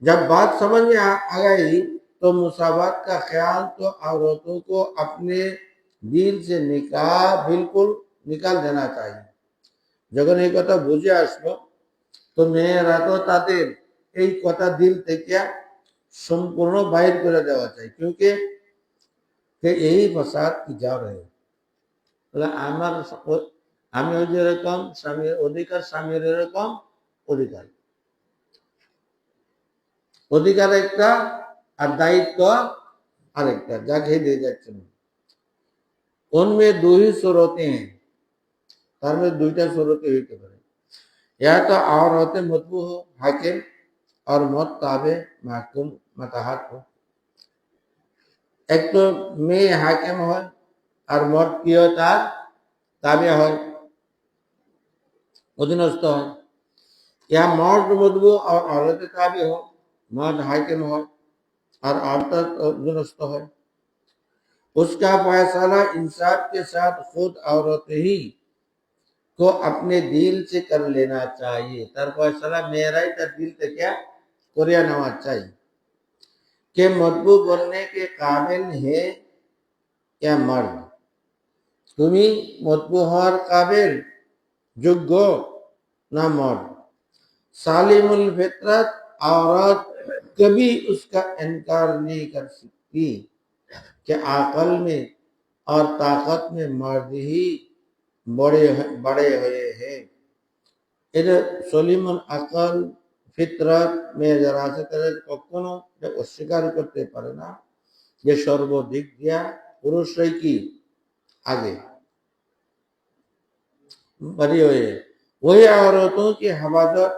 जब बात समझ में आ गई तो मुसावात का ख्याल तो औरतों को अपने दिल से बिल्कुल निकाल देना चाहिए। যখন এই কথা বুঝে আসলো তো মেয়েরা তো তাদের এই কথা দিল থেকে সম্পূর্ণ বাইর করে দেওয়া চাই, क्योंकि এই ফসাদ কি যা রহে। আমার আমি ওই যেরকম স্বামীর অধিকার, স্বামীর এরকম অধিকার, অধিকার একটা আর দায়িত্ব আরেকটা, যা খেয়ে দিয়ে যাচ্ছেন। उनमें दो ही सूरतें हैं, তার মধ্যে দুইটা सूरत হইতে পারে, या तो औरतें मतबू हो हाकिम और मत ताबे महकुम मतहात हो। एक तो মেয়ে হাকিম হয় আর মত কি হয় তার তাবে হয়, অধীনস্থ হয়। या मर्द मतबू और औरत ताबे हो, मर्द हाकिम हो और औरत अधीनस्थ हो। उसका फैसला इंसाफ के साथ खुद औरत ही को अपने दिल से कर लेना चाहिए, তার ফয়সালা মেয়েরাই তার দিল থেকে करिया नेওয়া চাই के मतबू बनने के काबिल है या मर्द তুমি मतबू হওয়ার काबिल যোগ্য ना मर्द सालिमुल फितरत औरत कभी उसका इनकार नहीं कर सकती कि अकल में और ताकत में मर्द ही बड़े हुए हैं এটা সলিমুল আকল ফিতরত में যারা আছে তাদের কখনো অস্বীকার করতে পারে না যে সর্বদিক দিয়া পুরুষরাই কি आगे बड़ी हुए वही औरतों की हिफाजत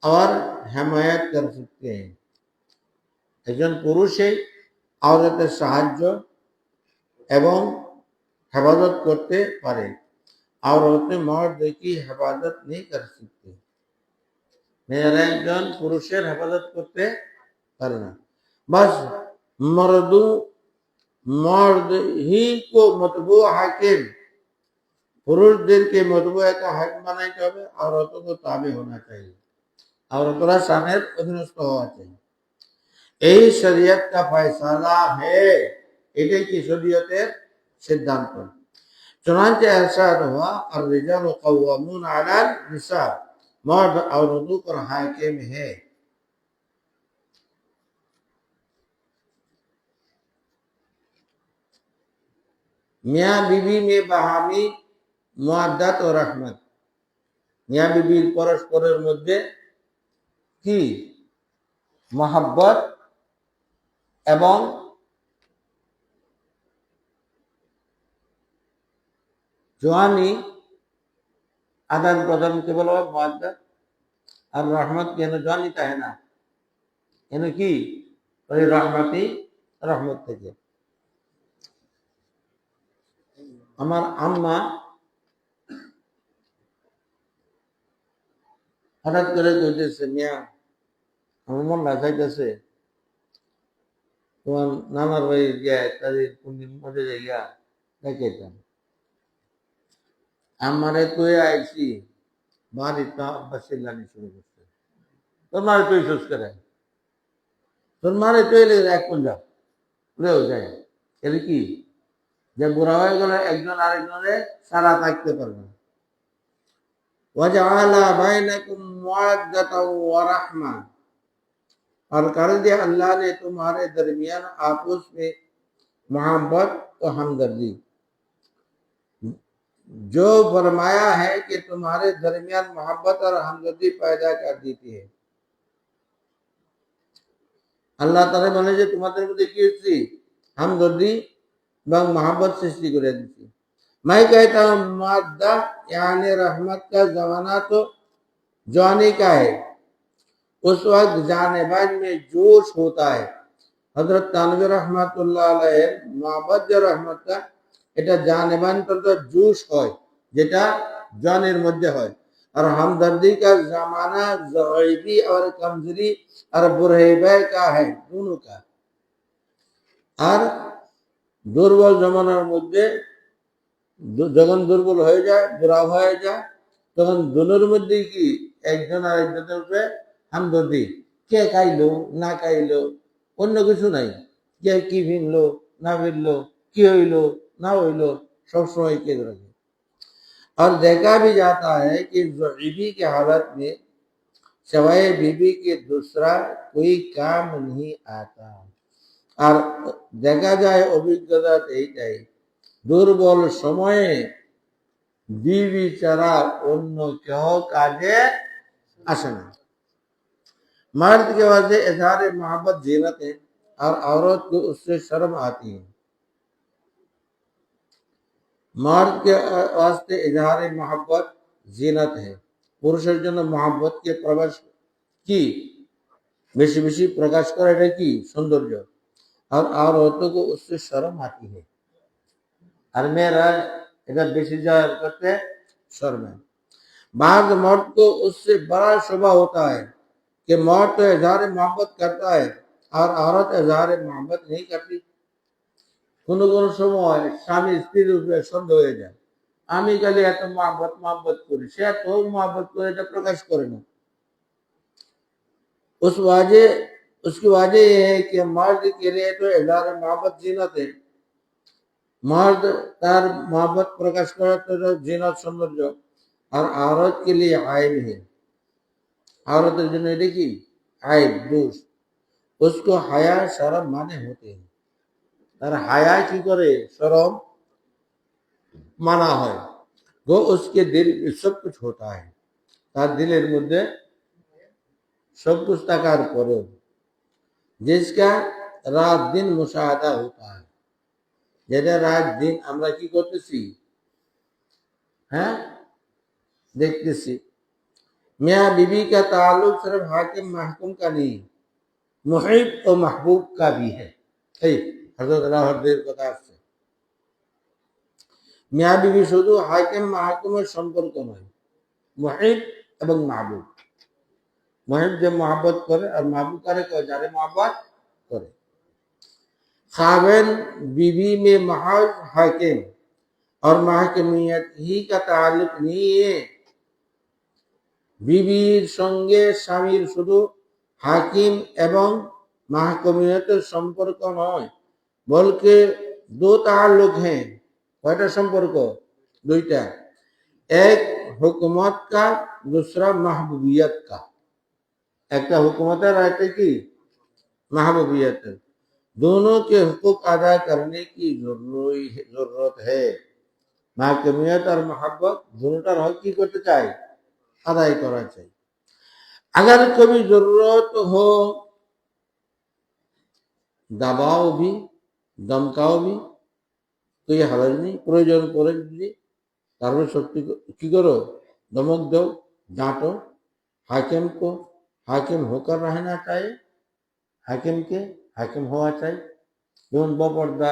और हिमायत कर सकते हैं একজন পুরুষই औरतेর সাহায্য এবং হেফাজত করতে পারে औरतें मर्द की हिफाजत नहीं कर सकती मेरा একজন পুরুষের হেফাজত করতে পারে না बस मर्द ही को मतबू हाकिम পুরুষদেরকে मतबूआ का हक बनाते হবে औरतों को ताबे होना चाहिए औरतों স্বামীর অধীনস্থ হওয়া চাই এই শরীয়ত का फैसला है এটাই কি শরীয়তের সিদ্ধান্ত चुनांचे इरशाद हुआ और रिजाल कव्वामून अला निसा मर्द औरतों पर हाकिम है मियाँ बीवी में बाहामी मुआद्दत और रहमत मियाँ बीवी परस्परेर मध्य की मोहब्बत एवं जवानी आदान प्रदान के बोला मुआद्दत और रहमत के जवानी है ना की रहमती रहमत থেকে আমার আম্মা হঠাৎ করে কইতেছে মিয়া আমার মন না চাইতেছে তোমার নানার বাড়ি গিয়া তাদের কোনদিন মধ্যে যাইয়া দেখাইতাম আমারে তুই আইছি বাড়ি বাসিল্লানি শুরু করছে তোর মারে তুই সুস করে তোর মারে তুই এক কোন যাও উড়েও যায় এর কি যে বুড়া হয়ে গেলে একজন আরেকজনের সারা থাকতে পারবে না ওয়াজআলা বাইনাকুম মুআদ্দাতাও ওয়া রাহমা और कर दिया अल्लाह ने तुम्हारे दरमियान आपस में मोहब्बत और हमदर्दी जो फरमाया है कि तुम्हारे दरमियान मोहब्बत और हमदर्दी पैदा कर देती है अल्लाह ताला বলে যে তোমাদের মধ্যে কি হচ্ছে हमदर्दी এবং मोहब्बत सृष्टि করে দিয়েছে मैं कहता हूं मुआद्दा यानी रहमत का जमाना तो जवानी का है उस वक्त जानेबान में जोश होता है हजरत तानवी रहमतुल्लाह अलैहि मोहब्बत जो रहमत का এটা জানেবান তো জোশ হয় যেটা জানের মধ্যে হয় और हमदर्दी का जमाना ज़ईफी और कमजोरी और बुरहैबा का है दोनों का और দুর্বল জমানার মধ্যে যখন দুর্বল হয়ে যায় বুড়া হয়ে যায় তখন দুনোর মধ্যে কি একজন আরেকজনের উপরে हमदर्दी কে খাইলো না খাইলো অন্য কিছু নাই কে কি ভিনলো না ভিনলো কি হইলো ना হইলো सब समय के रखे और देखा भी जाता है कि ज़ईफी की हालत में सवाए बीबी के दूसरा कोई काम नहीं आता और देखा जाए অভিজ্ঞতা এইটাই দুর্বল সময়ে बीवी ছাড়া অন্য কেউ কাজে আসে না मर्द के वास्ते इजहार मोहब्बत जीनत है और औरत को उससे शर्म आती है मर्द के वास्ते इजहार मोहब्बत जीनत है पुरुषের জন্য मोहब्बत के प्रवेश की বেশি বেশি প্রকাশ করা এটা কি সৌন্দর্য और औरतों को उससे शर्म आती है और मेरा इधर बेशी जाहिर करते शर्म है बाद मर्द को उससे बड़ा शुबा होता है कि मर्द तो इजहार मोहब्बत करता है और औरत इजहार मोहब्बत नहीं करती কোনো কোনো সময় স্বামী স্ত্রীর উপরে সন্দেহ হয়ে যায় আমি খালি এত মহব্বত করি সে এত মহব্বত করে এটা প্রকাশ করে না उस वजह उसकी वजह यह है कि मर्द के लिए तो इजहार मोहब्बत जीनत है। मर्द तार मोहब्बत प्रकाश करे तो जीनत सौंदर्य, और औरत के लिए आयब है। औरतेर জন্য এটা কি? आयब, दोष। उसको हाया शर्म माने होते हैं। तार हाया की करे? शर्म माना है। वो उसके दिल में सब कुछ होता है। तार दिलेर मध्य सब कुछ থাকার পরেও जिसका रात दिन मुशाहदा होता है, যেটা রাত দিন আমরা কি করতেছি? হ্যাঁ, देखते मियाँ बीवी का ताल्लुक सिर्फ हाकिम महकुम का नहीं, मुहिब और महबूब का भी है। हजरत अलाउद्दीन कतार से मियाँ बीवी शुद्ध हाकिम महकुमेर সম্পর্ক নয়, मुहिब এবং महबूब। मुहिब যে मोहब्बत करे और महबूब करे যারে मोहब्बत करे। खाविन बीवी में महज हाकिम और महकमियत ही का ताल्लुक नहीं है। বিবির সঙ্গে স্বামীর শুধু হাকিম এবং মাহকুমিয়তের সম্পর্ক নয়, বলকে দো তাল্লুক হ্যাঁ। কয়টা সম্পর্ক? দুইটা। এক হুকুমত কা, दूसरा महबूबियत का। একটা হুকুমতের আর একটা কি? महबूबियत। दोनों के हुकूक अदा करने की जरूरत है। महकमियत और मोहब्बत दोनोटार हक की करते चाय? अदाय करा चाहिए। अगर कभी जरूरत हो दबाओ भी, धमकाओ भी, तो ये हरज नहीं। प्रयोजन पड़े যদি তারপর সত্যি কি করো? धमक दो, डांटो। हाकिम को हाकिम होकर रहना चाहिए, हाकिम के हाकिम হওয়া চাই। যেমন বপরদা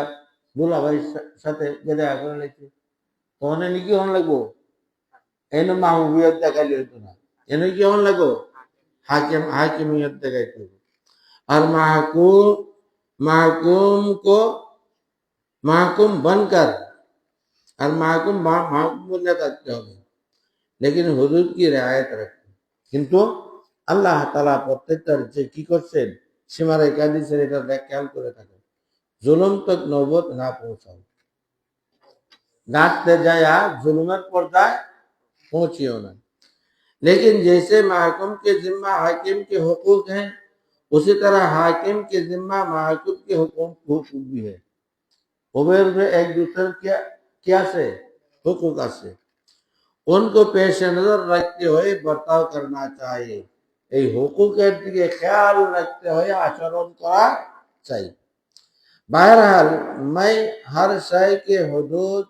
দুলাভাইয়ের সাথে বেদা করে লেছে, তখন এনে কি হন লাগবো? এনে মাহবুবিয়ত দেখাইলে হইতো না, এনে কি হন লাগবো? हाकिम हाकिमियत देखाইতে হবে। और महकुम को महकुम बनकर और महकुम बनने থাকতে হবে, लेकिन हुदूद की रियायत रखते। কিন্তু আল্লাহ তাআলা প্রত্যেকটার যে কি করছেন সীমারেখা দিয়েছেন, এটা খেয়াল করে থাকেন। जुल्म तक नौबत ना पहुंचाओ। डांटते जाया जुल्मेर पर्दाय पहुंचियो ना। लेकिन जैसे महकुम के जिम्मा हाकिम के हुकूक हैं, उसी तरह हाकिम के जिम्मा महकुम के हुकूक भी है। उभय एक दूसरे क्या से हुकूक से उनको पेश नजर रखते हुए बर्ताव करना चाहिए। এই হুকুকের দিকে খেয়াল রাখতে হয়ে আচরণ করা চাই। बहरहाल मैं हर शय के हुदूद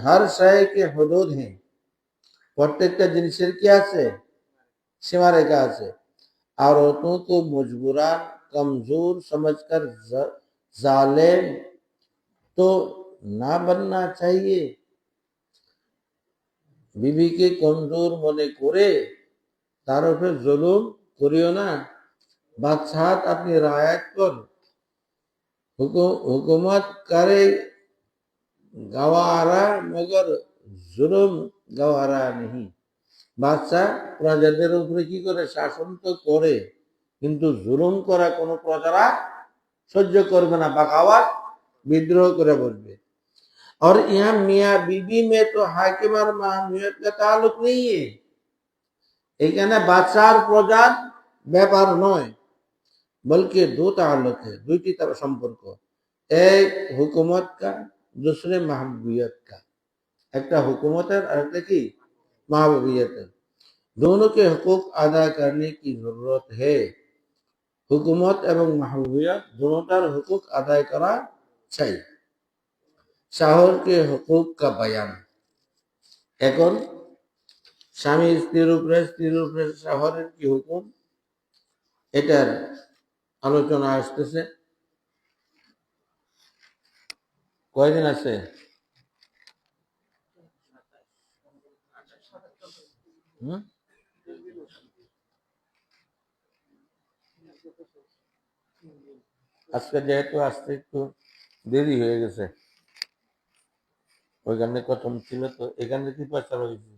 हर शय के हुदूद हैं। প্রত্যেকটা জিনিসের কি আছে? সীমারেখা আছে। औरतों को मजबूरन कमजोर समझकर जालिम तो ना बनना चाहिए। বিবিকে কমজোর মনে করে তার উপর জুলুম করিও না। बादशाह अपनी रायत पर हुकूमत करे गवारा, मगर जुल्म गवारा नहीं। বাদশাহ প্রজাদের উপরে কি করে? শাসন তো করে, কিন্তু জুলুম করা কোনো প্রজারা সহ্য করবে না, বাগাওয়াত বিদ্রোহ করে বসবে। और यहाँ मियाँ बीबी में तो हाकिम और माहमियत का ताल्लुक नहीं है। এখানে বাদশার প্রজার ব্যাপার নয়, बल्कि दो ताल्लुक है, दुईटी तरह সম্পর্ক। एक हुकूमत का, दूसरे महबूबियत का। একটা হুকুমতের আর একটা কি? महबूबियत। दोनों के हुकूक अदा करने की जरूरत है। हुकूमत एवं महबूबियत दोनोटार हुकूक अदाय करा चाहिए। শাহর के हुकूक का बयान। এখন স্বামী স্ত্রীর উপরে শাহরের কি হুকুম, এটার আলোচনা আসতেছে। কয়দিন আছে? আজকে যেহেতু আসতে একটু দেরি হয়ে গেছে, ওইখানে প্রথম ছিল তো এখানে কি প্রচার হয়েছে?